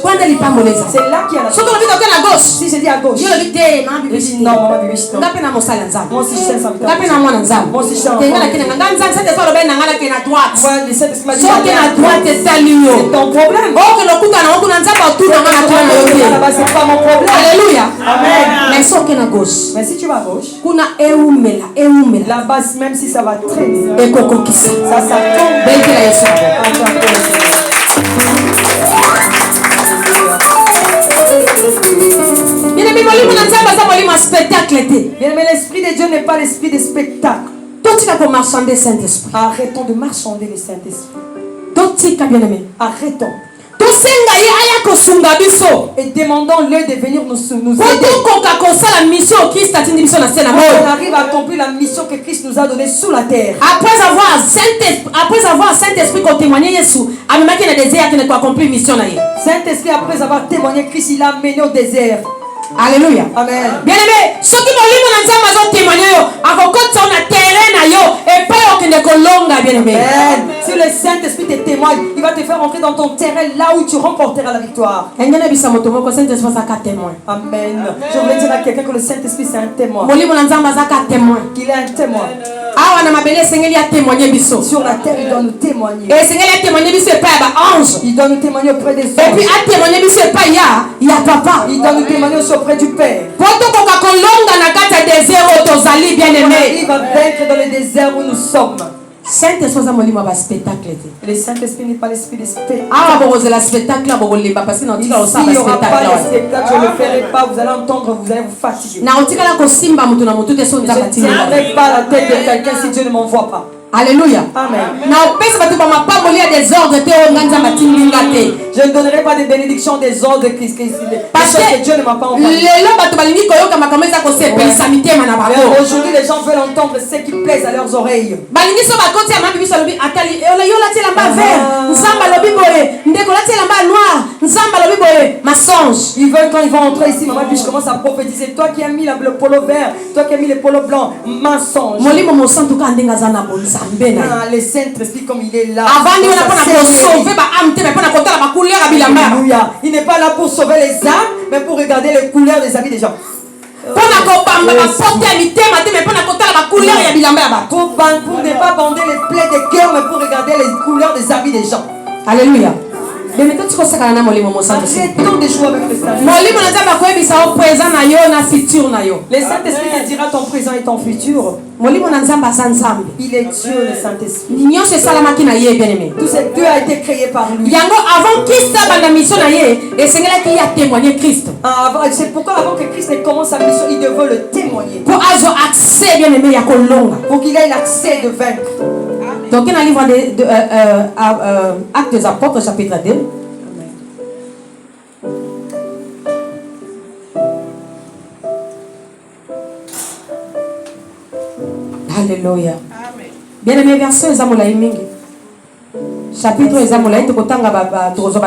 Kwanda lipamboleza. C'est là qu'il y a la. So to bito ke na gauche. Si je dis à gauche. Yo bite mama bibisi. Non, maman Bibi non. Ngapi na mosala nzamba. Moi aussi je sais ça. Ngapi na mwana nzamba. Moi aussi je sais. Ngana kina ngana nzamba sete so lobe na ngana ke na droite. Moi les 7 m'a dit. So ke na droite esalinyo. C'est ton problème. Oh que lokuta na okuna nzamba otu na ngana twana yote. Là-bas c'est pas mon problème. Alléluia. Amen. Mais so ke na gauche. Mais si tu vas à gauche. Kuna eumela. Là-bas même si ça va très bien. Ekokokisa. Ça tombe. Benki la Yesu. Bien aimé, mwalimu na nzamba za mwalimu spectacle te. Bien mais l'esprit de Dieu n'est pas l'esprit de spectacle. Totika ko marchander Saint-Esprit. Arrêtons de marchander le Saint-Esprit. Totika bien aimé. Arrêtons. Tosenga ye aya kosunga biso. Et demandons-le de venir nous aider. Kotokoka kosala mission Christ atindi biso na se na On moyo. arrive à accomplir la mission que Christ nous a donnée sous la terre. Après avoir Saint-Esprit ko témoigner Yesu, amemaki na désert qui ne accomplir mission na ye. Saint-Esprit après avoir témoigné Christ, il l'a mené au désert. Alléluia. Amen. Bien aimé, ce qui molimo na nzamba zo témoigner yo, akokotsa na terrain na yo et pas okende kolonga bien aimé. Amen. Si le Saint-Esprit te témoigne, il va te faire entrer dans ton terrain là où tu remporteras la victoire. Engene bisa moto moko Saint-Esprit za ka témoin. Amen. Je voulais dire à quelqu'un que le Saint-Esprit c'est un témoin. Molimo na nzamba za ka témoin. Qu'il est un témoin. Awa na mabele sengeli ya témoigner biso. Sur la terre, il doit nous témoigner. Et sengeli ya témoigner biso et pas ba ange. Il doit nous témoigner auprès des Et puis anges. a témoigner biso et pas ya papa. Il doit nous témoigner aussi auprès du Père. Poto koka kolonga na kati ya désert tozali bien aimé. Il va vaincre dans le désert où nous sommes. Saint-Esprit za molimo ba spectacle te. Le Saint-Esprit n'est pas l'esprit de spectacle. Awa bokozela spectacle bokolemba parce que na otika S'il osala n'y aura pas spectacle. de spectacle, je ne le ferai pas. Vous allez entendre, vous allez vous fatiguer. Na otika la kosimba mutu na mutu te so Je nzaka ne tinga. tiendrai pas la tête de quelqu'un si Dieu ne m'envoie pas. Alléluia. Amen. Na opesa bato ba mapamboli ya des ordres te o nganza matinga te. Je ne donnerai pas de bénédiction des ordres de Christ. Parce que Dieu ne m'a pas envoyé. Lelo bato balingi koyoka makambo eza kosepelisa mitema na Mais bango. aujourd'hui, les gens veulent entendre ce qui plaise à leurs oreilles. Balingi so bakoti ya mabibiso lobi atali yo lati elamba vert nzamba lobi boye ndeko lati elamba noir nzamba lobi boye mensonge. Ils veulent quand ils vont entrer ici, maman, puis je commence à prophétiser. Toi qui as mis le polo vert, toi qui as mis le polo blanc, mensonge. Molimo mosantu ka ndenga za na bonzambe na. Le Saint-Esprit comme il est là. Avant de sauver ba âme te mais pas na kotala ba couleur ya bilamba. Alléluia. Il n'est pas là pour sauver les âmes, mais pour regarder les couleurs des habits des gens. Pour ne pas bander les plaies des cœurs, mais pour regarder les couleurs des habits des gens. Alléluia. Arrêtons de jouer avec le Saint-Esprit. Le Saint-Esprit te dira ton présent et ton futur. Il est Dieu, le Saint-Esprit. Tout ce Dieu a été créé par lui. Avant Christ a la mission, Christ. C'est pourquoi avant que Christ ne commence sa mission, il devait le témoigner. Pour avoir accès, bien aimé, pour qu'il ait l'accès de vaincre. Donc, il y a un livre de Actes des Apôtres, chapitre 2. Alléluia. Bien aimé, verset Zamolaï Mingi. Chapitre Zamolaï, tu as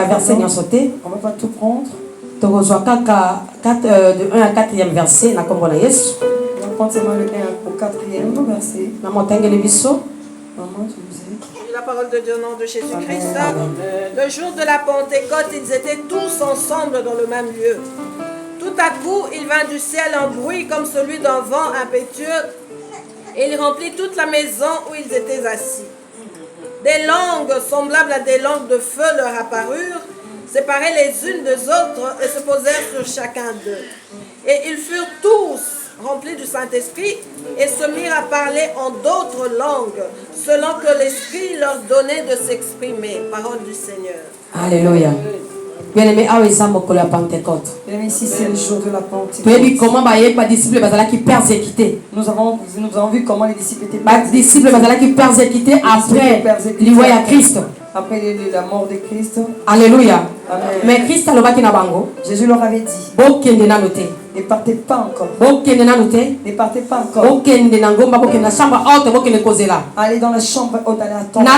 verset n'y sauté. On va pas tout prendre. Tu as de 1 à 4e verset. On va prendre seulement le 1 au 4e verset. La parole de Dieu au nom de Jésus-Christ. Le jour de la Pentecôte, ils étaient tous ensemble dans le même lieu. Tout à coup, il vint du ciel un bruit comme celui d'un vent impétueux, et il remplit toute la maison où ils étaient assis. Des langues semblables à des langues de feu leur apparurent, séparées les unes des autres, et se posèrent sur chacun d'eux. Et ils furent tous remplis du Saint-Esprit et se mirent à parler en d'autres langues, selon que l'Esprit leur donnait de s'exprimer. Parole du Seigneur. Alléluia. Bien aimé, la Pentecôte. Ici c'est le jour de la Pentecôte. Nous avons vu comment les disciples étaient persécutés après Christ. Après la mort de Christ. Alléluia. Amen. Mais Christ Jésus leur avait dit, ne partez pas encore. Ne partez pas encore. Allez dans la chambre haute, allez attendre.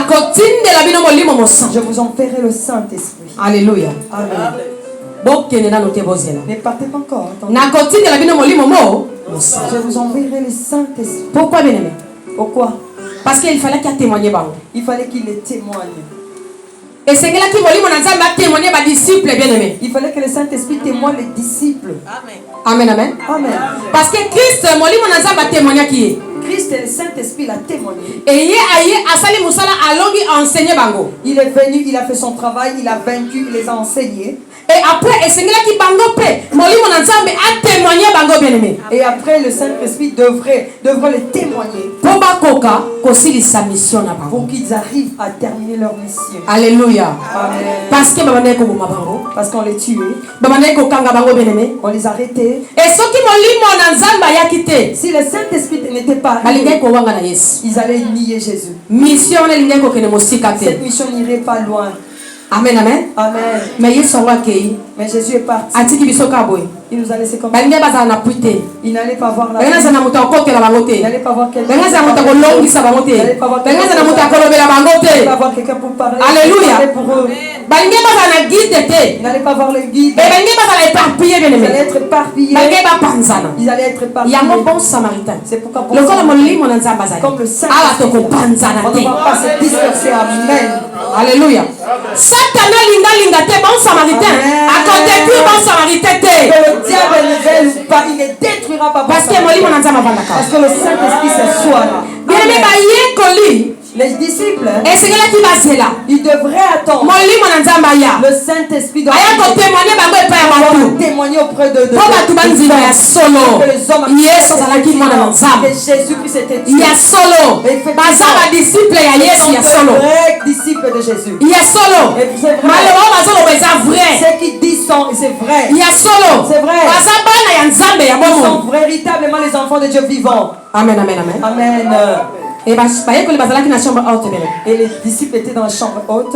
Je vous enverrai le Saint-Esprit. Alléluia. Amen. Ne partez pas encore. Je vous enverrai le Saint-Esprit. Pourquoi, bien aimé? Pourquoi? Parce qu'il fallait qu'il témoigne. Il fallait qu'il les témoigne. Et c'est là qu'il témoigner les disciples, bien aimé. Il fallait que le Saint-Esprit témoigne les disciples. Amen. Amen. Amen. Parce que Christ, témoigner qui est. Christ et le Saint-Esprit l'a témoigné. Et il est venu, il a fait son travail, il a vaincu, il les a enseignés. Et après, et après, le Saint-Esprit devrait les témoigner pour qu'ils arrivent à terminer leur mission. Alléluia. Amen. Parce qu'on les tuait, on les arrêtait. Et si le Saint-Esprit n'était pas arrivé, ils allaient nier Jésus. Cette mission n'irait pas loin. Amen, amen. Amen. Mais Jésus est parti. Il nous a laissé comme ça. Il n'allait pas voir la vie. Il n'allait pas voir quelqu'un. Il n'allait pas voir quelqu'un pour parler. Alléluia. Pour eux. Il n'allait pas voir le guide. Ils allaient être éparpillés. Ils allaient être éparpillés. C'est pourquoi comme le Saint-Esprit, on ne va pas se disperser. Amen. Alléluia. Satan bon samaritain. À côté de bon samaritain. Le diable ne veut pas, il ne détruira pas. Parce que le Saint-Esprit c'est soi là. Les disciples, ils devraient attendre. Le Saint-Esprit doit témoigner auprès de que les hommes que Jésus-Christ était Dieu. Vrais disciples de Jésus. Ce qu'ils disent c'est vrai. C'est vrai. Ils sont véritablement les enfants de Dieu vivants. Amen, amen, amen. Amen. Et les disciples étaient dans la chambre haute.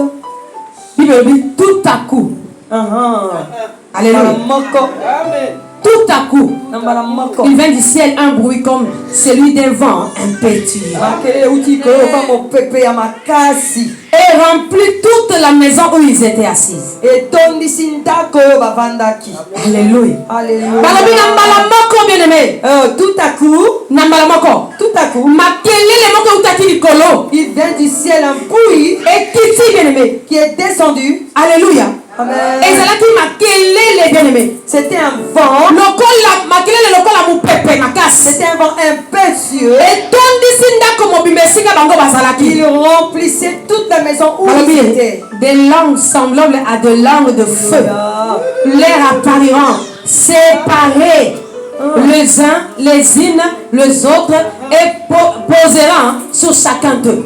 Tout à coup. Alléluia. Tout à coup, il vient du ciel un bruit comme celui d'un vent impétueux. Et remplit toute la maison où ils étaient assis. Alléluia. Tout à coup, il vient du ciel un bruit qui est descendu. Alléluia. Amen. C'était un vent. C'était un vent impétueux. Il Il remplissait toute la maison où ils étaient. des langues semblables à des langues de feu. Alléluia. L'air apparurant, séparés les uns, les unes, les autres, et poseront sur chacun d'eux.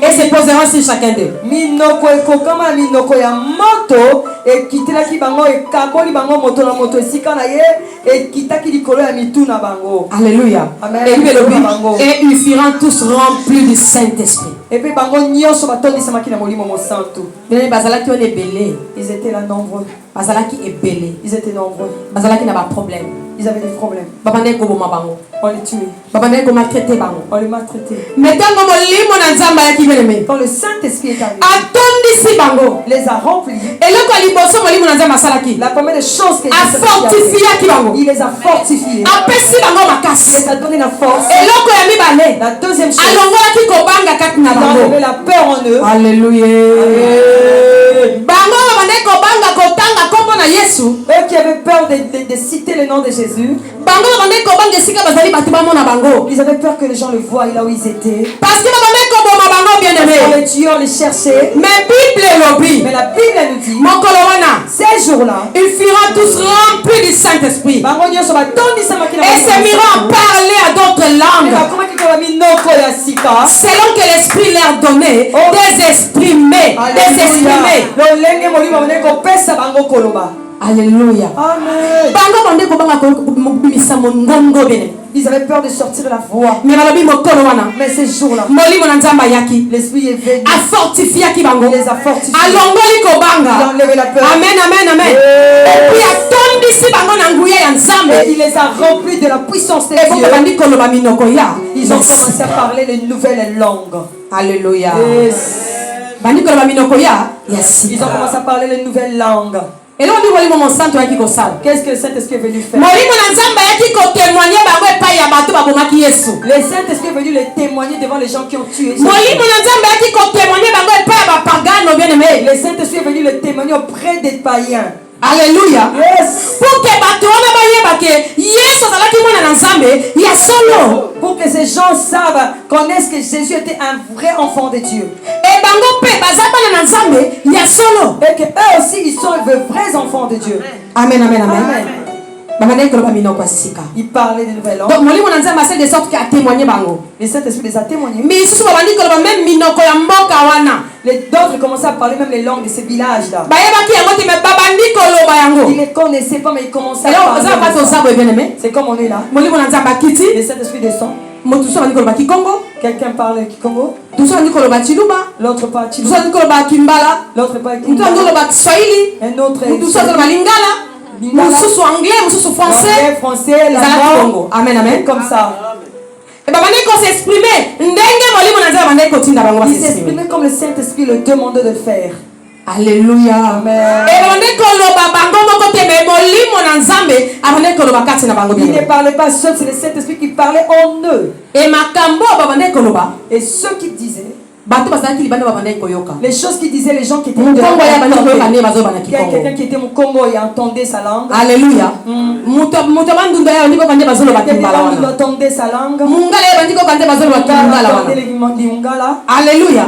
Et se poseront sur chacun d'eux. Minoko ekokama minoko ya moto ekitelaki bango ekaboli bango moto na moto esika na ye ekitaki likolo ya mitu na bango. Alléluia. Amen. Et ils furent tous remplis du Saint-Esprit. Et puis bango nyonso batondisamaki na molimo mosantu. Ils bazalaki on est belé. Ils étaient là nombreux. Bazalaki est belé. Ils étaient nombreux. Bazalaki n'a pas de problème. Ils avaient des problèmes. Babane ko boma bango. On les tuait. Babane ko maltraité bango. On les maltraitait. Mais tango molimo na nzamba ya kibeleme. Quand le Saint-Esprit est arrivé, Atondisi bango. les a remplis. Et le ko liboso molimo na nzamba salaki. La première des choses que A fortifié ki bango. il les a fortifiés. Apesi bango Il makasi. les a donné la force. Et le ko ya mibale. La deuxième chose, Alongolaki ko banga kati na il a enlevé bango. la peur en eux. Alléluia. Et Bango babane ko banga ko tanga kombo na Yesu. eux qui avaient peur de citer le nom de Jésus, Bango babane ko banga sika bazali batu bamona bango. ils avaient peur que les gens le voient là où ils étaient. Parce que babane ko boma bango bien On aimé. les tuait, on les cherchait. Mais Bible lobi. Mais la Bible elle nous dit, Mokolo wana. ces jours-là, Ils furent tous remplis du Saint-Esprit. bango nyonso batondisamaki na Et se mirent à parler à d'autres langues. bakomaki koba minoko ya sika. Selon que l'Esprit leur donnait d'exprimer. D'exprimer. lolenge molimo abandaki kopesa bango koloba. Alléluia. Amen. Bango bande kobanga komisa mongongo bene. Ils avaient peur de sortir la voix. Mais balobi mokolo wana. Mais ces jours-là, Molimo na nzamba yaki. l'Esprit est venu. A fortifiaki bango. Il les a fortifiés. Alongoli Il a kobanga. enlevé la peur. Amen, amen, amen. Et puis atondisi bango na nguya ya Et nzambe. il les a remplis de la puissance de Et bon Dieu. bandi koloba minoko ya. Ils ont commencé à parler les nouvelles langues. Alléluia. Yes. Bandi koloba minoko ya. Ils Yes. ont commencé à parler les nouvelles langues. Et là on dit molimo mon santo yaki kosala. Qu'est-ce que le Saint-Esprit est venu faire? Molimo na nzamba yaki ko témoigner bango epai ya bato babomaki Yesu. Le Saint-Esprit est venu les témoigner devant les gens qui ont tué Jésus. Molimo na nzamba yaki ko témoigner bango epai ya bapagano bien aimé. Le Saint-Esprit est venu les témoigner auprès des païens. Alléluia. Yes. Pour que bato wana bayeba ke Yesu azalaki mwana na nzambe ya solo. Pour que ces gens savent, connaissent que Jésus était un vrai enfant de Dieu. Et bango pe baza bana na nzambe ya solo. Et que eux aussi, ils sont de vrais enfants de Dieu. Amen, amen, amen. Amen. Babane koloba minoko asika. Ils parlaient des nouvelles langues. Donc molimo na nzambe asali de sorte que a témoigner bango. Le Saint-Esprit les a témoignés. Mais isusu babandi koloba même minoko ya mboka wana. Les d'autres commençaient à parler même les langues de ces villages-là. Bayebaki yango te mais babandi koloba Ils yango. ne les connaissaient pas, mais ils commençaient à Alors parler. oza bato osabo bien aimé. C'est comme on est là. Molimo na nzambe akiti. Le Saint-Esprit descend. Moto so bandi koloba kikongo. Quelqu'un parle Kikongo, Tuso bandi koloba chiluba. l'autre parle Tuso Chiluba, bandi koloba kimbala. l'autre parle Mutu bandi Kimbala, koloba kiswahili. un autre est Mutu so koloba lingala. Lingala. Mususu anglais, mususu français. Anglais, français, Ezala l'allemand, Congo. Amen, amen. comme ça. Et babandi ko s'exprimer. Ndenge molimo na nzambe bandi ko tinda bango Ils s'exprimer. s'exprimaient comme le Saint-Esprit le demandait de le faire. Alléluia. Amen. Et babandi koloba bango moko te mais molimo na nzambe abandi koloba kati na bango Ils ne bien. parlaient pas seuls, c'est le Saint-Esprit qui parlait en eux. Et makambo babandi koloba. Et ceux qui disaient, Bato bazalaki libanda babandi koyoka. les choses qu'ils disaient, les gens qui étaient Mukongo ya bandi koyoka entendaient. ne bazobana Quelqu'un kikongo. qui était au Congo et entendait sa langue. Alléluia. Muto bandunda ya bandi ko bandi bazoloba Quelqu'un kimbala qui wana. entendait sa langue. Mungala ya bandi ko bandi bazoloba kimbala wana. Entendait les Lingala. Alléluia.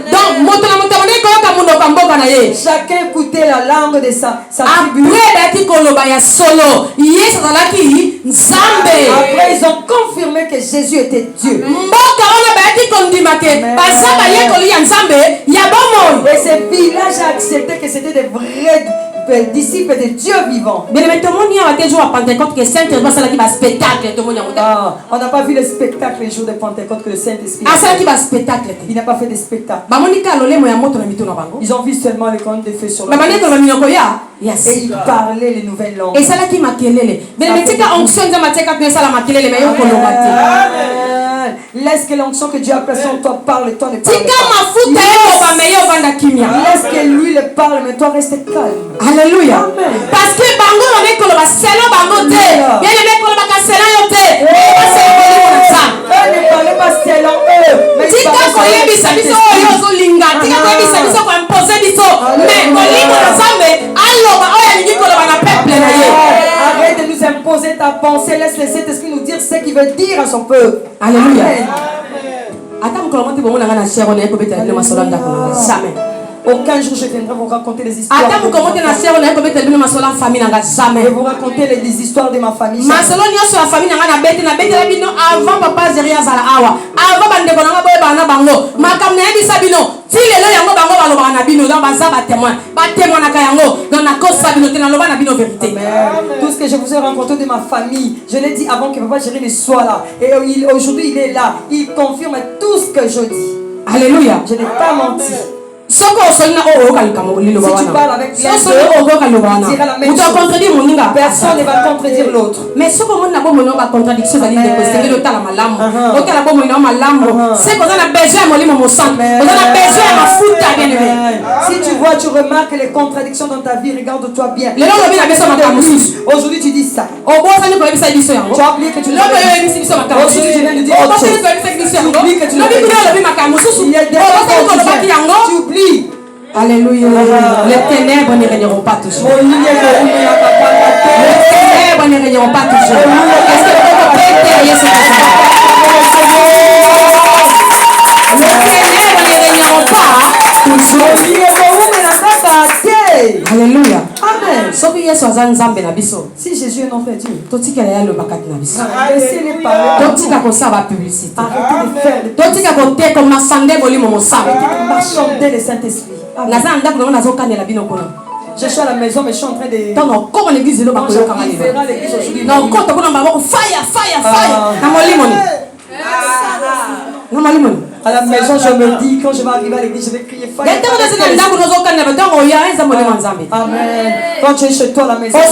Donc moto na moto bandi koyoka munoko mboka na ye. Chacun écoutait la langue de sa tribu. Après bati koloba ya solo. Yesu azalaki nzambe. Après, ils ont confirmé que Jésus était Dieu. Mboka wana bayaki kondima ke baza bayekoli ya nzambe ya bomoi. Et ce village a accepté que c'était des vrais disciples de Dieu vivant. Bien mais tomoni ya te jour à Pentecôte que Saint-Esprit asalaki ba spectacle tomoni ya muta. Ah, on n'a pas vu le spectacle les jours de Pentecôte que le Saint-Esprit a fait. Asalaki ba spectacle te. Il n'a pas fait de spectacle. Bamoni ka lolemo ya moto na mito na bango. Ils ont vu seulement les colonnes de feu sur Ba la bande tête. ko ba minoko ya. Et Yes. ils parlaient les nouvelles langues. Et salaki makelele. Bien mais tika onction nzamba tika pe sala makelele mais yo koloba te. Amen. Laisse que l'onction que Dieu a placée en toi parle, toi ne parle Tika pas. mafuta yo ba mais yo banda kimia. Laisse que lui le parle, mais toi reste calme. Alléluia. Amen. Parce que bango on koloba selo bango te. Alléluia. Bien aimé koloba ka selo yo te. Mais ba selo ko ça. Eux ne parlaient pas selon eux, mais ils Tika parlaient koyebisa biso oyo ozolinga. Tika koyebisa biso ko imposer biso. Mais molimo na nzambe aloba oyo alingi koloba na peuple na ye. Arrête de nous imposer ta pensée, laisse le Saint-Esprit nous dire ce il veut dire à son peuple. Alléluia. Amen. Jamais. Aucun jour je viendrai vous raconter les histoires. Et vous raconter les histoires de ma famille. Tout ce que je vous ai raconté de ma famille, je l'ai dit avant que Papa Jérémie soit là. Et aujourd'hui il est là. Il confirme tout ce que je dis. Alléluia. Je n'ai pas menti. Si tu parles avec bien personne ne va contredire l'autre. Mais si tu as contradiction, c'est besoin si tu vois, tu remarques les contradictions dans ta vie, regarde-toi bien. Aujourd'hui tu dis ça. Tu as oublié que tu dis aujourd'hui tu viens de dire autre chose. Tu oublies que tu oublies. Alléluia. Les ténèbres ne régneront pas toujours. Les ténèbres ne régneront pas toujours. Est-ce que vous pouvez taire ce que les ténèbres ne régneront pas toujours. Alléluia. Amen. Si Jésus est notre Dieu, laissez-les parler. Arrêtez de marchander le Saint-Esprit. Je suis à la maison, mais je suis en train de... Comment l'église est là? À la maison, je me dis, quand je vais arriver à l'église, je vais crier fire. Amen. Quand tu es chez toi à la maison, tu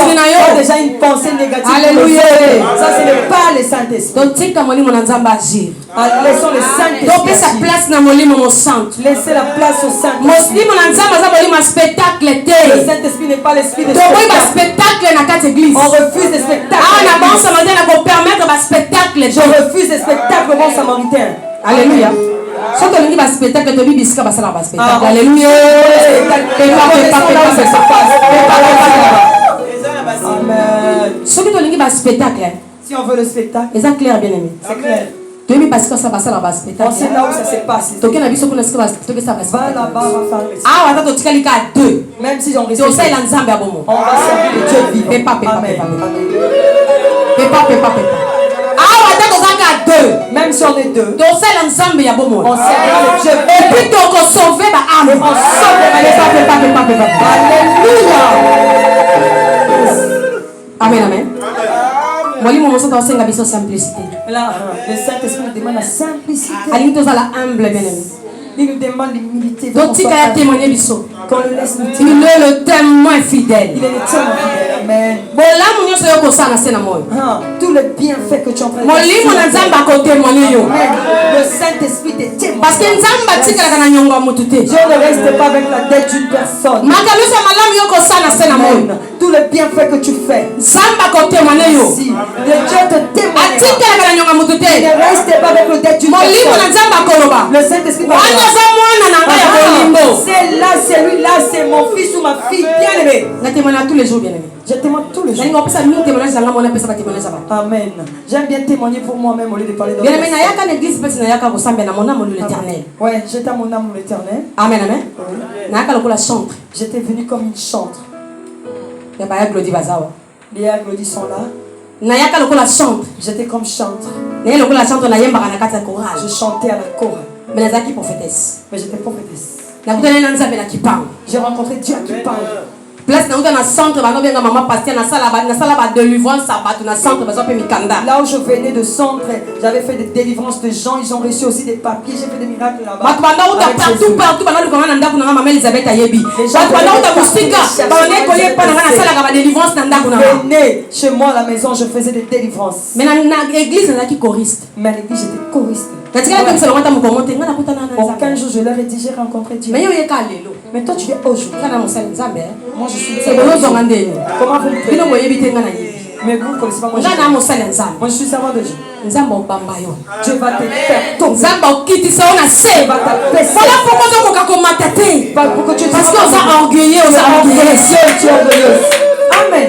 as déjà une pensée négative. Alléluia. Ça, ce n'est pas le Saint-Esprit. Laissons le Saint-Esprit. Laissez la place au Saint-Esprit. Le Saint-Esprit n'est pas l'esprit de spectacle. On refuse les spectacles. Je refuse les spectacles au bon samaritain. Alléluia. Si tu as un spectacle, tu as un spectacle. Alléluia. Si tu as un spectacle, si on veut le spectacle, c'est clair, bien aimé. C'est clair. Tu as parce que ça passe là-bas spectacle. On sait là où ça se passe. Tu as un avis sur ce que ça passe. Va là-bas, on va faire le spectacle. Ah, on va faire deux. Même si on risque. On va servir le Dieu vivant. Ah, on va deux. Même si on est deux. On servira le Dieu. Et puis tu vas sauver ma âme. Alléluia. Amen, amen. Simplicité. Là, le Saint-Esprit nous demande la simplicité. Il nous demande l'humilité. Qu'on le laisse nous dire. Il est le témoin fidèle. Il est le témoin fidèle. Amen. Tous les bienfaits que tu as en train de faire. Le Saint-Esprit te témoigne. Parce que Dieu ne reste pas avec la dette d'une personne. Tous les bienfaits que tu fais. Si le Dieu te témoigne. Ne reste pas avec la dette d'une personne. Le Saint-Esprit c'est là, c'est lui là, c'est mon fils ou ma fille bien-aimée. Je témoigne tous les jours, bien-aimé. Je témoigne tous les jours. Amen. J'aime bien témoigner pour moi-même au lieu de parler d'autres. Ouais, j'étais à mon âme l'éternel. Amen, amen. J'étais venu comme une chantre. Léa et Glody sont là. J'étais comme chantre. Je chantais à la chorale. Mais j'étais prophétesse. J'ai rencontré Dieu qui parle. Place na na centre ba no benga mama pasteur na sala ba délivrance sabatu na centre ba zo pe mikanda. Là où je venais de centre, j'avais fait des délivrances de gens, ils ont reçu aussi des papiers, j'ai fait des miracles là-bas. Ba banda uta partout ba no ko na ndaku na mama Elisabeth ayebi. Ba banda uta musika ba ne ko ye pa na sala ba délivrance na ndaku na. Venez chez moi à la maison, je faisais des délivrances. Mais na église na ki choriste. Mais à l'église j'étais choriste. Aucun jour je leur ai dit j'ai rencontré Dieu. Mais toi tu viens aujourd'hui. Moi je suis comment vous me mais vous ne connaissez pas moi. Moi je suis servant de Dieu. Dieu va te faire tomber. Dieu va t'apaiser. Voilà pourquoi tu parce qu'on s'est orgueilleux, on s'est orgueilleux. Amen.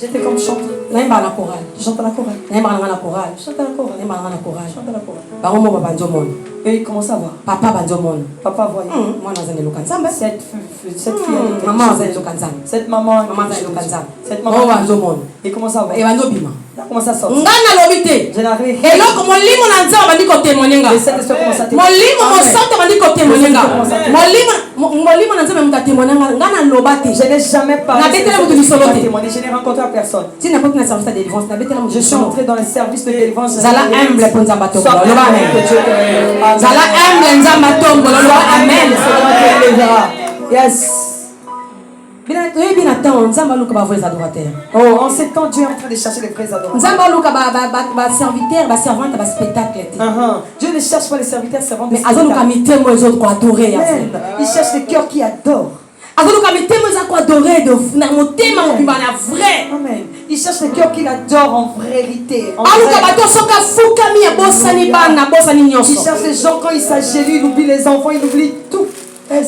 J'étais comme chanteur. naimba na chorale. Je chante à la chorale. Naimba na chorale. Je chante à la chorale. Naimba na chorale. Je chante à la chorale. Bango mo banzo mon. Et il commence à voir. Papa banzo mon. Papa voyait. Moi na zane lokanzamba. Cette fille, elle Maman zane lokanzamba. cette maman, Maman zane lokanzamba. cette Mo maman, banzo mon. il commence à voir. Et banzo bima. Il commence à sortir. Ngana lobité. Je n'arrive Et là comme molimo na nzamba bandi ko témoigner nga. Et cet esprit commence à témoigner. Molimo mo santo bandi ko témoigner nga. Molimo na nzamba muta témoigner nga. Ngana lobate. Je n'ai jamais parlé. Na betela mutu lisolo te. Je n'ai rencontré personne. Si na pote na service de délivrance na betela mutu. Je suis entré dans le service de délivrance. Zala humble pour nzamba to. Sois Loba amen. Zala humble nzamba to. Loba amen. Yes. Oh, en ces temps, Dieu est en train de chercher les vrais adorateurs. Dieu ne cherche pas les serviteurs servants de spectacle. Il cherche les cœurs qui adorent. Amen. Il cherche les cœurs qui l'adorent en vérité. Il cherche les gens quand il s'agit, il oublie les enfants, il oublie tout. Il est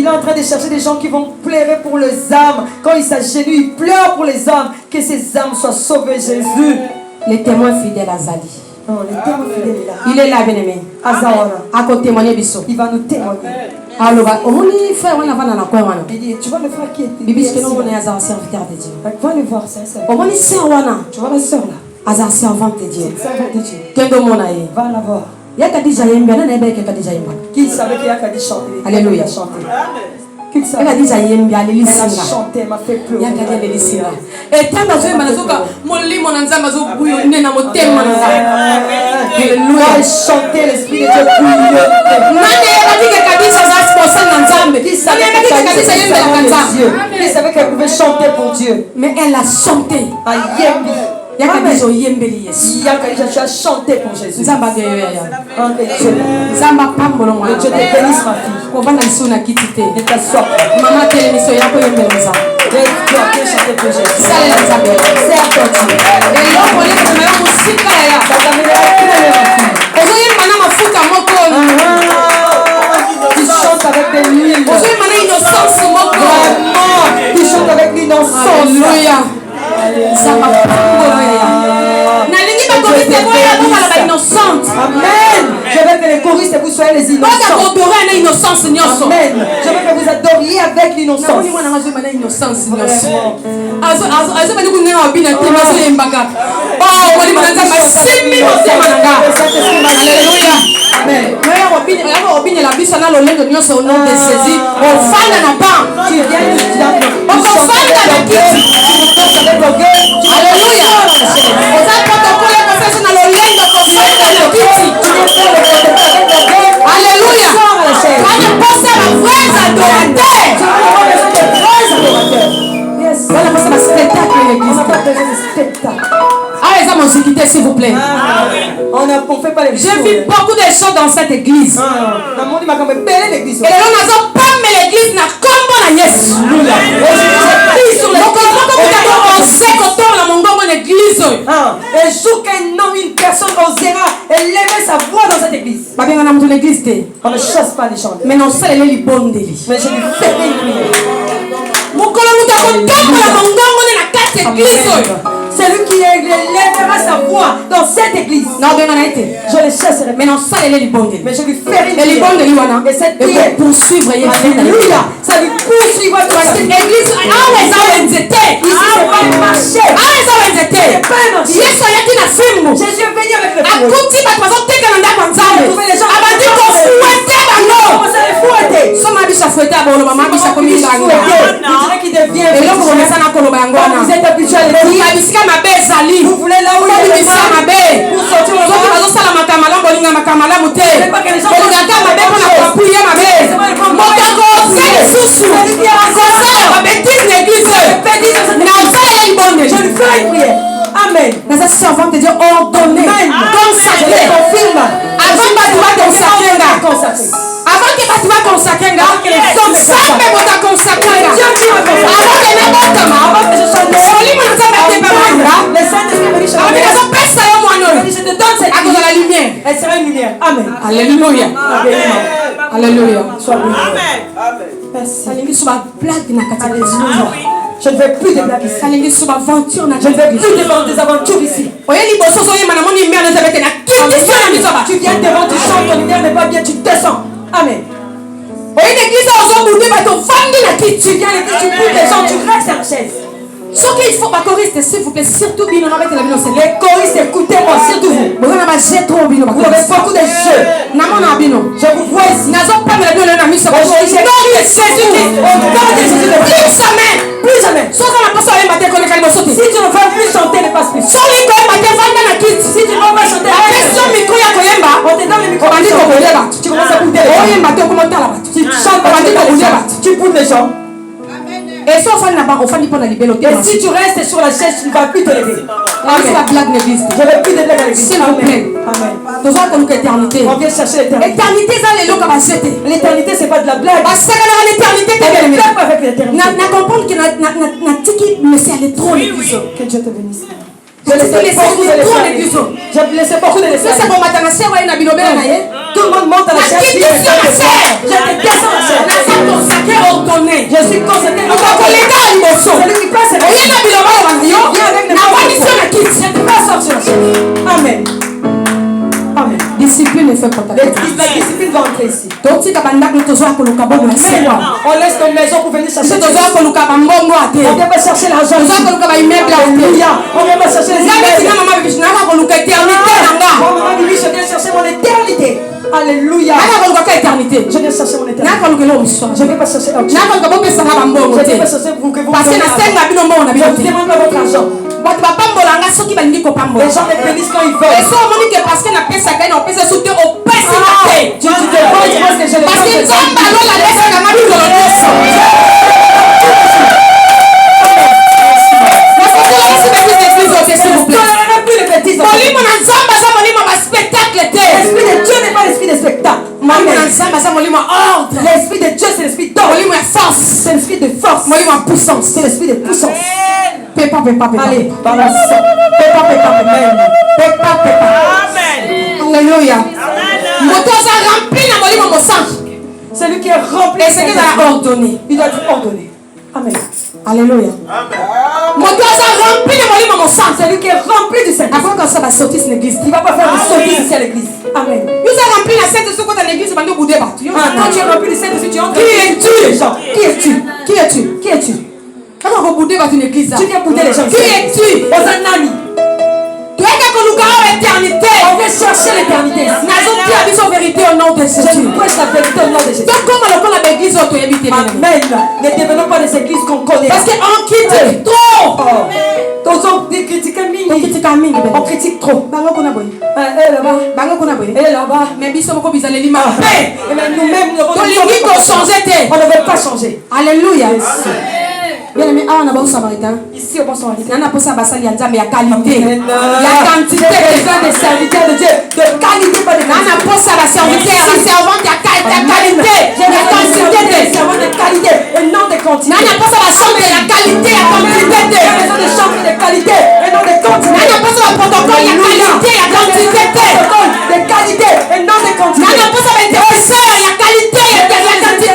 en train de chercher des gens qui vont pleurer pour les âmes. Quand il s'agit, il pleure pour les âmes. Que ces âmes soient sauvées, Jésus. Les témoins fidèles à Zali. Oh, les témoins fidèles est là. Il est là, bien aimé. À côté témoigner biso. Il va nous témoigner. Alors, frère, on a Il dit, tu vois le frère qui est Bibi, que nous on est un serviteur de Dieu. Va le voir, c'est ça. On est sœur wana. Tu vois la sœur là. As un servante de Dieu. Servante de Dieu. Kendo mona ye. Va la voir. Yaka déjà yemba na ebe ke déjà yemba. Qui savait qu'il y a qu'à chanter. Alléluia. Qui savait. Elle a déjà yemba Elle a alisinga. chanté, elle m'a fait pleurer. Yaka de alisinga. Et tant dans yemba nazoka molimo na nzamba zo buyo nena motema na nzamba. Alléluia. Chanter l'esprit de Dieu bouillonne. Nani yabadike kabisa za sponsor na nzambe. Qui savait qu'elle pouvait chanter pour Dieu. Mais elle a chanté. À Yembi. Yakadizo yembeli Yesu. Yakadija, tu as chanté pour Jésus. Nzamba de yoya. Nzamba pambolo mwana. Que Dieu te bénisse ma fille. Kovanda lisuna kitite. Ne t'assois. Mama tele miso yako yembeli nzamba. Tu dois bien chanter pour Jésus. Sale la nzamba. C'est à toi Dieu. Et loko leko na yo musika ya. Ozo yemba na mafuta moko. Tu chantes avec des nuits. Ozo yemba na innocence moko. Vraiment. Tu chantes avec l'innocence. Alléluia. Nzamba pambolo ya. Nalingi ba komite boya bokala ba innocente. Amen. Je veux que les choristes vous soyez les innocents. Amen. Je veux que vous adoriez avec l'innocence. Alléluia. Quand on pense à la vraie adorateur. Yes. Voilà, c'est un spectacle à l'église. On n'a pas besoin de spectacle. Allez, ça m'en quitter s'il vous plaît. On fait pas les J'ai vu beaucoup de choses dans cette église. Et là, on a pas mais l'église n'a comme la yes. Et jour qu'un homme, une personne osera élever sa voix dans cette église. On ne chasse pas les chants. Mais non, ça c'est les bonnes délits. Mais je lui ferai une prière. Celui qui élèvera sa voix dans cette église. Je le chasserai. Mais non, ça les bonnes délits. Mais je lui ferai une prière. Et cette prière poursuivre. Alléluia. Ça lui poursuivra toute parce que l'église, ici c'est pas un marché. C'est pas un marché. Jésus est venu avec le feu. Qui devient vous êtes habitué à l'église. Vous voulez là où il y a pour sortir le je lui ferai une prière. Amen. Mais cette servante de Dieu ordonnée, consacrée, confirme. avant que tu vas consacrer, avant que tu vas consacrer, avant que elle sera une lumière. Amen. Alléluia. Alléluia. Sois béni. Amen. Merci. Alléluia. Je ne veux plus de blagues ici. Je ne veux plus de des aventures ici. Tu viens devant, tu chantes, ton lumière n'est pas bien, tu descends. Amen. Tu viens à l'église, tu pries les gens, tu restes à la chaise. Ce qu'il faut, ma choriste, s'il vous plaît, surtout bien, on va mettre la vidéo. Les choristes, écoutez-moi, surtout vous. Vous avez beaucoup de jeux. Je vous vois ici. Plus jamais. Plus jamais. Si tu ne veux plus chanter, ne passe plus. Si tu ne veux pas chanter, on te donne le micro. Tu commences à bouder les gens. Tu chantes, tu boudes les gens. Et si tu restes sur la chaise, tu ne vas plus te lever. c'est la blague l'église. Je ne veux plus de blague à l'église. S'il vous plaît. Amen. Éternité. On vient chercher l'éternité. L'éternité, c'est pas de la blague. L'éternité, On ne blague pas avec l'éternité. Que Dieu te bénisse. Je laissais beaucoup de l'église. J'ai laissé beaucoup de laisser. Tout le monde monte à la chaise. Je te descends la chaise. Je suis concerné. Celui qui passe, je ne peux pas sortir. Amen. Amen. Discipline ne fait pas ta La discipline va entrer ici. On laisse nos maisons pour venir chercher. on On vient pas chercher l'argent. Alléluia. On vient pas chercher les immeubles. Maman Bibi, je viens chercher mon éternité. Alléluia. Je viens chercher mon éternité. Je ne vais pas chercher l'argent. Je ne vais pas chercher pour que vous me je vous demande pas votre argent. Les gens me bénissent quand ils veulent. Tu te vois, tu penses que je les L'esprit de Dieu n'est pas l'esprit de spectacle. L'esprit de Dieu, c'est l'esprit d'ordre. C'est l'esprit de force. C'est l'esprit de puissance. Allez, par la sang. Alléluia. Celui qui est rempli, ordonné. Il doit être ordonné. Amen. Alléluia. Celui qui est rempli du Saint-Esprit. Il ne va pas faire de sortie ici à l'église. Amen. Quand tu es rempli du Saint-Esprit, tu entres. Qui es-tu les gens? Qui es-tu? Qui es-tu? Qui es-tu? Tu viens bouder les gens. Qui es-tu? Osanami. On vient chercher l'éternité. Je prêche la vérité au nom de Jésus. Amen. Ne devenons pas des églises qu'on connaît. Parce qu'on quitte trop. On critique On critique trop. Elle est là-bas. Mais nous-mêmes, on ne veut pas changer. Alléluia. Bien aimé, on a beau samaritain. Ici au bon samaritain. Il y a pas ça basal y a qualité. La quantité des serviteurs de Dieu, de qualité pas de quantité. On a pas ça la serviteur, la servante y a qualité. La quantité des servantes de qualité et non de quantité. On a pas ça la chanter la qualité, la quantité. La maison de chanter de qualité et non de quantité. On a pas ça la protocole, la qualité, la quantité. Protocole de qualité et non de quantité. On a pas ça la intéresseur, la qualité, la quantité.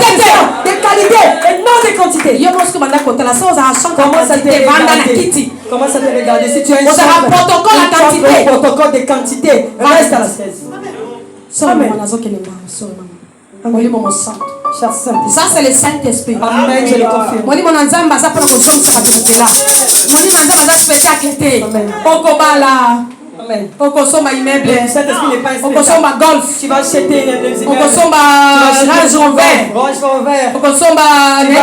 De qualité et non de quantité. Yo pense que maintenant quand la sauce a chanté comment ça te regarder? Comment ça te regarder si tu as un protocole la quantité. Protocole de quantité. Reste à la chaise. Amen. Ça c'est le Saint-Esprit. Amen, je le confirme. Moi mon nzamba ça pour spectacle là. Moi nzamba ça spectacle té. Okobala. Amen. Okosomba immeuble. Saint-Esprit n'est pas un spectacle. Okosomba golf. Tu vas acheter les Okosomba Range Rover. Range Rover. Okosomba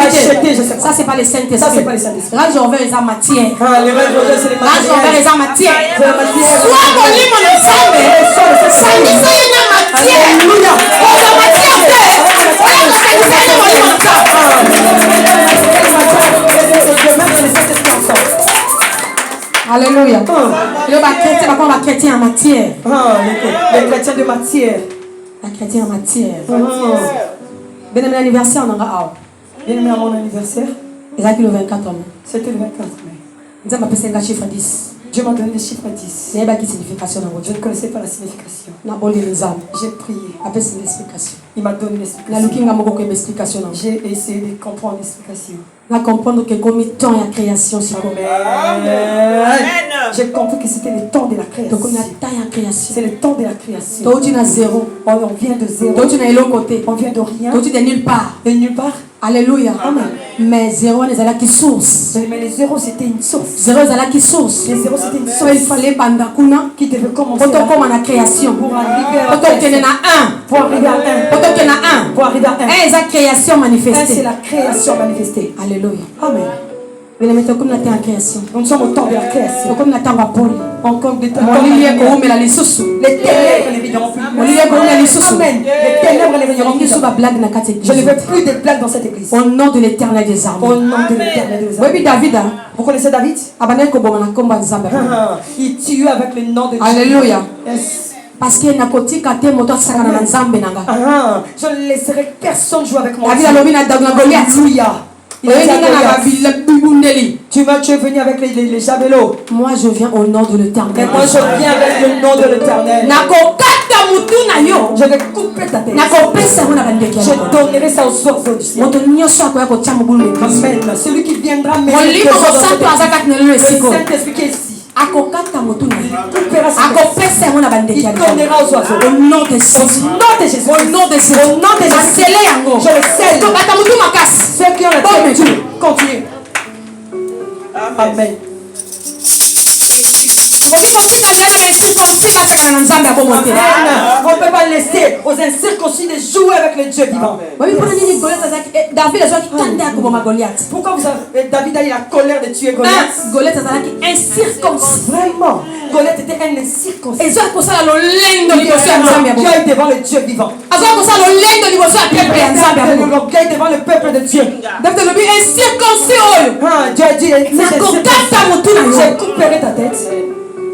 acheter, je sais pas. Ça c'est pas le Saint-Esprit. Ça c'est pas le Saint-Esprit. Range Rover est en matière. Ah, les Range Rover c'est les matières. Range Rover est en matière. C'est la matière. Soit mon lit mon ensemble. Ça dit ça y est en matière. Alléluia. Oh la matière Alléluia. Le chrétien en matière. Les chrétiens de matière. La chrétien en matière. Bien aimé l'anniversaire on aura. Bien aimé à mon anniversaire. Exact le 24 mai. C'était le 24 mai. Nous avons appelé 5 chiffre 10. Dieu m'a donné le chiffre 10. Je ne connaissais pas la signification. J'ai prié. Il m'a donné l'explication. J'ai essayé de comprendre l'explication. J'ai compris que c'était le temps de la création. C'est le temps de la création. On vient de zéro. On vient de rien. De nulle part. De nulle part. Alléluia. Amen. Mais zéro n'est là qui source. Mais les zéros c'était une source. Zéro est là qui source. Les zéros c'était une source. Il fallait bandakuna qui devait commencer à la création. Pour arriver à un. Pour arriver à un. Pour arriver à un. C'est la création manifestée. C'est la création manifestée. Alléluia. Amen. Nous sommes au temps de la création. Encore des temps. Les ténèbres ne viendront plus. Amen. Les ténèbres ne viendront plus. Je ne veux plus de blagues dans cette église. Au nom de l'Éternel des armées. Au nom de l'Éternel des armées. David. Vous connaissez David? Il tue avec le nom de Dieu. Alléluia. Yes. Parce qu'il y a un côté qui a je ne laisserai personne jouer avec moi. Alléluia. Tu es venu avec les javelots. Moi je viens au nom de l'Éternel. Et moi je viens avec le nom de l'Éternel. Je vais couper ta tête. Je donnerai ça aux oiseaux du ciel. Amen. Celui qui viendra me le Saint-Esprit qui est ici. Il coupera sa tête. Il donnera aux oiseaux. Au nom de Jésus. Au nom de Jésus. Au nom de Jésus. Au nom de Jésus. Je le scelle. Ceux qui ont la tête. Continue. Amen. On ne peut pas laisser aux incirconcis de jouer avec le Dieu vivant. Pourquoi David a eu la colère de tuer Goliath? Vraiment. Goliath était un incirconcis. Dieu est devant le Dieu vivant. L'orgueil devant le peuple de Dieu. Dieu a dit, je couperai ta tête.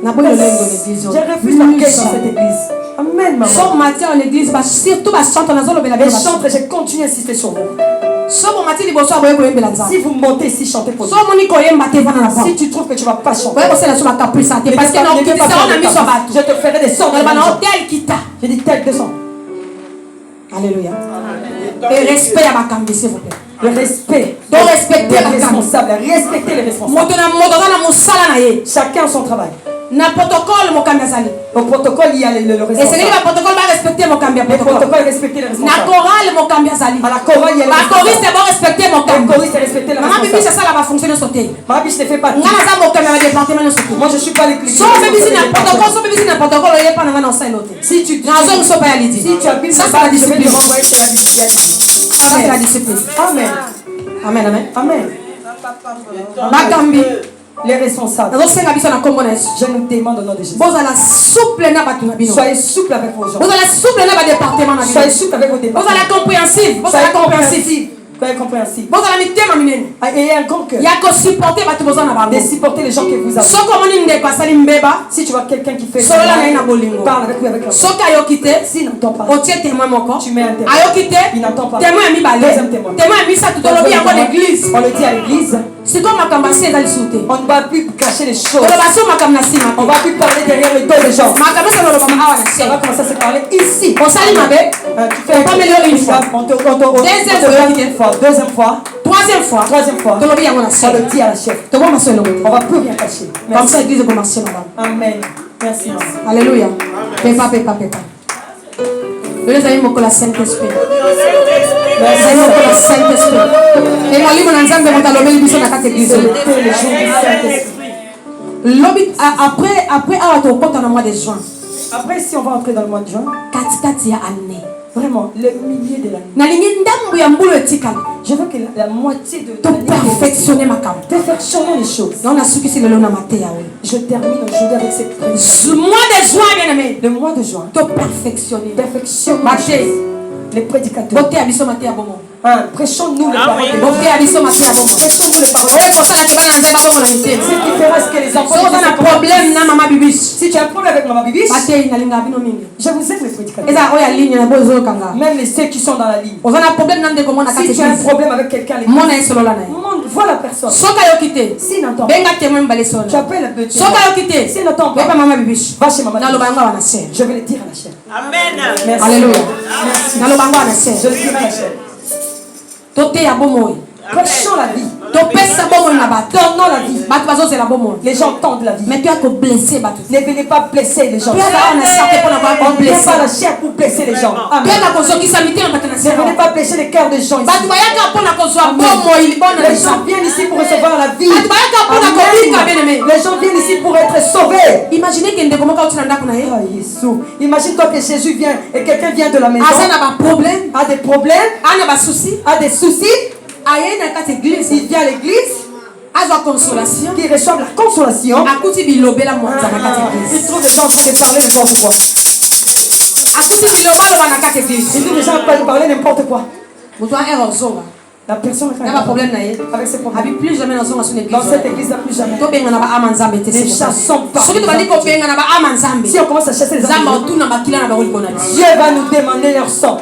Je refuse l'orgueil dans cette église. Amen, maman. Les chantres, je continue à insister sur vous. Si vous montez ici, chantez pour Dieu. Si tu trouves que tu ne vas pas chanter, je te ferai des sons. Je dis tel descend. Alléluia. Et respect à ma cambi, s'il vous plaît. Le respect. Donc respecter les responsables. Respecter les responsables. Chacun son travail. Na protocole mokambazali. Au protocole il y a le responsable. Et c'est le protocole va respecter mokambia. Le protocole respecter les responsables. Na chorale mokambazali. À la chorale il y a le choriste va respecter mokambia. Le choriste respecter les responsables. Maman bibi ça va fonctionner sauter. Ma bibi ne fait pas. Ngana za mokambia département sauter. Moi je suis pas l'église. So bibi na protocole, so bibi na protocole il y a pas na ça noter. Si tu nazo so pas yalidi. Si tu as bibi ça c'est la discipline. Ça c'est la discipline. Amen. Amen amen. Amen. Makambi les responsables. Je nous demande au nom de Jésus. Soyez souple avec vos gens. Soyez souple avec vos départements. Soyez compréhensif. Soyez compréhensif. Ayez un grand cœur. De supporter les gens que vous avez. Si tu vois quelqu'un qui fait parle avec lui avec la voix. S'il n'entend pas, tu mets un témoin. Il n'entend pas. Deuxième témoin. On le dit à l'église. C'est comme ma cambassée dans le sauté. On ne va plus cacher les choses. On ne va plus parler derrière le dos des gens. Ça va commencer à se parler ici. On s'allume avec. Tu fais pas meilleur une fois. Deuxième fois. Troisième fois. On le dit à la chef. On ne va plus rien cacher. Comme ça, l'église commence, madame. Amen. Merci. Alléluia. Pépa. Nous allons mokola Saint-Esprit. Saint-Esprit. Et moi, libre dans Zambé, on a l'obéi biso na kate église. Après, on va dans le mois de juin. Après, si on va entrer dans le mois de juin. Kati ya année. Vraiment, le milieu de l'année. Je veux que la moitié de l'année. Perfectionner ma cam. Perfectionnons les choses. Je termine aujourd'hui avec cette prière. Le mois de juin, bien aimé. Le mois de juin. Perfectionner. Perfectionner les prédicateurs. Prêchons-nous les paroles. Prêchons-nous les paroles. C'est qui fera ce que les enfants ont. Si tu as un problème avec Maman Bibiche, je vous aime les prédicateurs. Même ceux qui sont dans la ligne. Si tu as un problème avec quelqu'un, vois la personne. S'il n'entend pas, tu appelles le témoin. S'il n'entend pas, va chez maman. Je vais le dire à la chaîne. Amen. Merci. Alléluia. Merci. Merci. Je le dirai à la chaîne. Prêchons la vie. Donnons la vie. Les gens tendent la vie. Mais tu as que blessé. Ne venez pas blesser les gens. Tu as On ne vient pas la chair pour blesser les gens. Amen. Ne venez pas blesser les cœurs des gens ici. Les gens viennent ici pour recevoir la vie. Amen. Les gens viennent ici pour être sauvés. Imaginez qu'il y a Ah, Jésus. Imagine-toi que Jésus vient et quelqu'un vient de la maison. A des problèmes. A des soucis. Il vient à l'église. Qui reçoivent la consolation. Il trouve des gens en train de parler n'importe quoi. Il trouve des gens en train de parler n'importe quoi. La personne avec ses problèmes. Plus jamais dans cette église-là, plus jamais. Les chassons partout. Si on commence à chasser les animaux, Dieu va nous demander leur sang.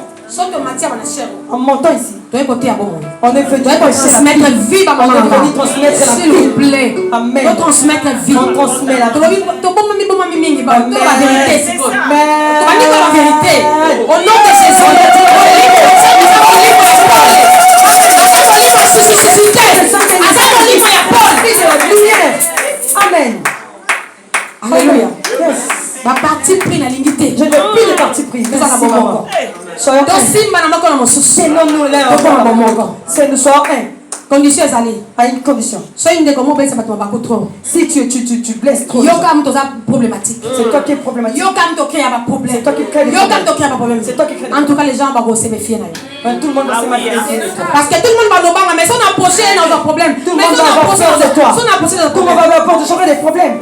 En montant ici, on est venu transmettre la vie. S'il vous plaît. Amen. On transmettre la vie. On transmet la vie. Amen. La vérité. Au nom de Jésus. Amen. Alléluia. Yes. Ma partie pris la lignité. Je n'ai plus de parti pris. Merci, maman. Soyons un. C'est non nous l'un. C'est nous soyons un. Condition est allée. À une condition. Si tu blesses trop. problématique. C'est toi qui es problématique. C'est toi qui crée des problèmes. C'est toi qui crée des problèmes. En tout cas, les gens vont se méfier. Tout le monde va se méfier. Parce que tout le monde va nous battre, mais si on a approché dans un problème, tout le monde va avoir peur de toi. Tout le monde va avoir peur de changer des problèmes.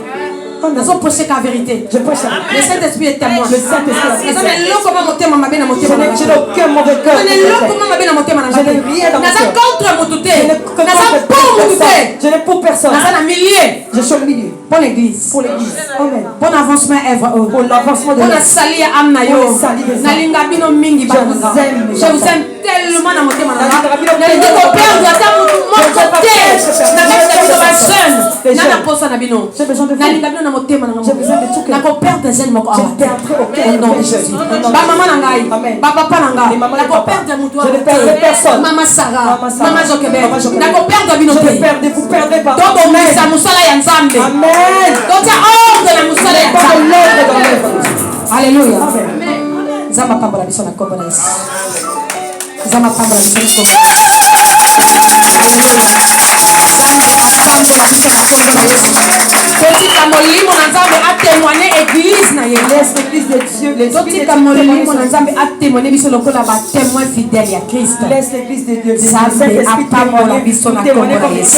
Nous avons prêché la vérité. Je prêche la vérité. Le Saint-Esprit est témoin. Le Saint-Esprit est témoin. Je n'ai aucun mauvais cœur. Je n'ai rien dans mon cœur. Je n'ai pour personne. Je suis au milieu. Pour l'église. Pour l'église. Amen. Bon avancement, Ève. Pour l'avancement de l'œuvre. Je vous aime tellement dans mon thème. J'ai besoin de vous. J'ai besoin de tout cœur. Je perdrai aucun nom de Jésus. Amen. Je ne perdrai personne. Maman Sarah. Maman Joquebert. Je ne perdrai, vous perdrez pas. Amen. Alléluia. Amen. Zama pambola biso na kombo na Yesu. Zama pambola biso na kombo. Petit molimo na Nzambe a témoigné église na ye. Laisse l'église de Dieu, Petit molimo na Nzambe a témoigné biso lokola ba témoin fidèle ya Christ. Laisse l'église de Dieu. Nzambe a pambola biso na kombo na Yesu.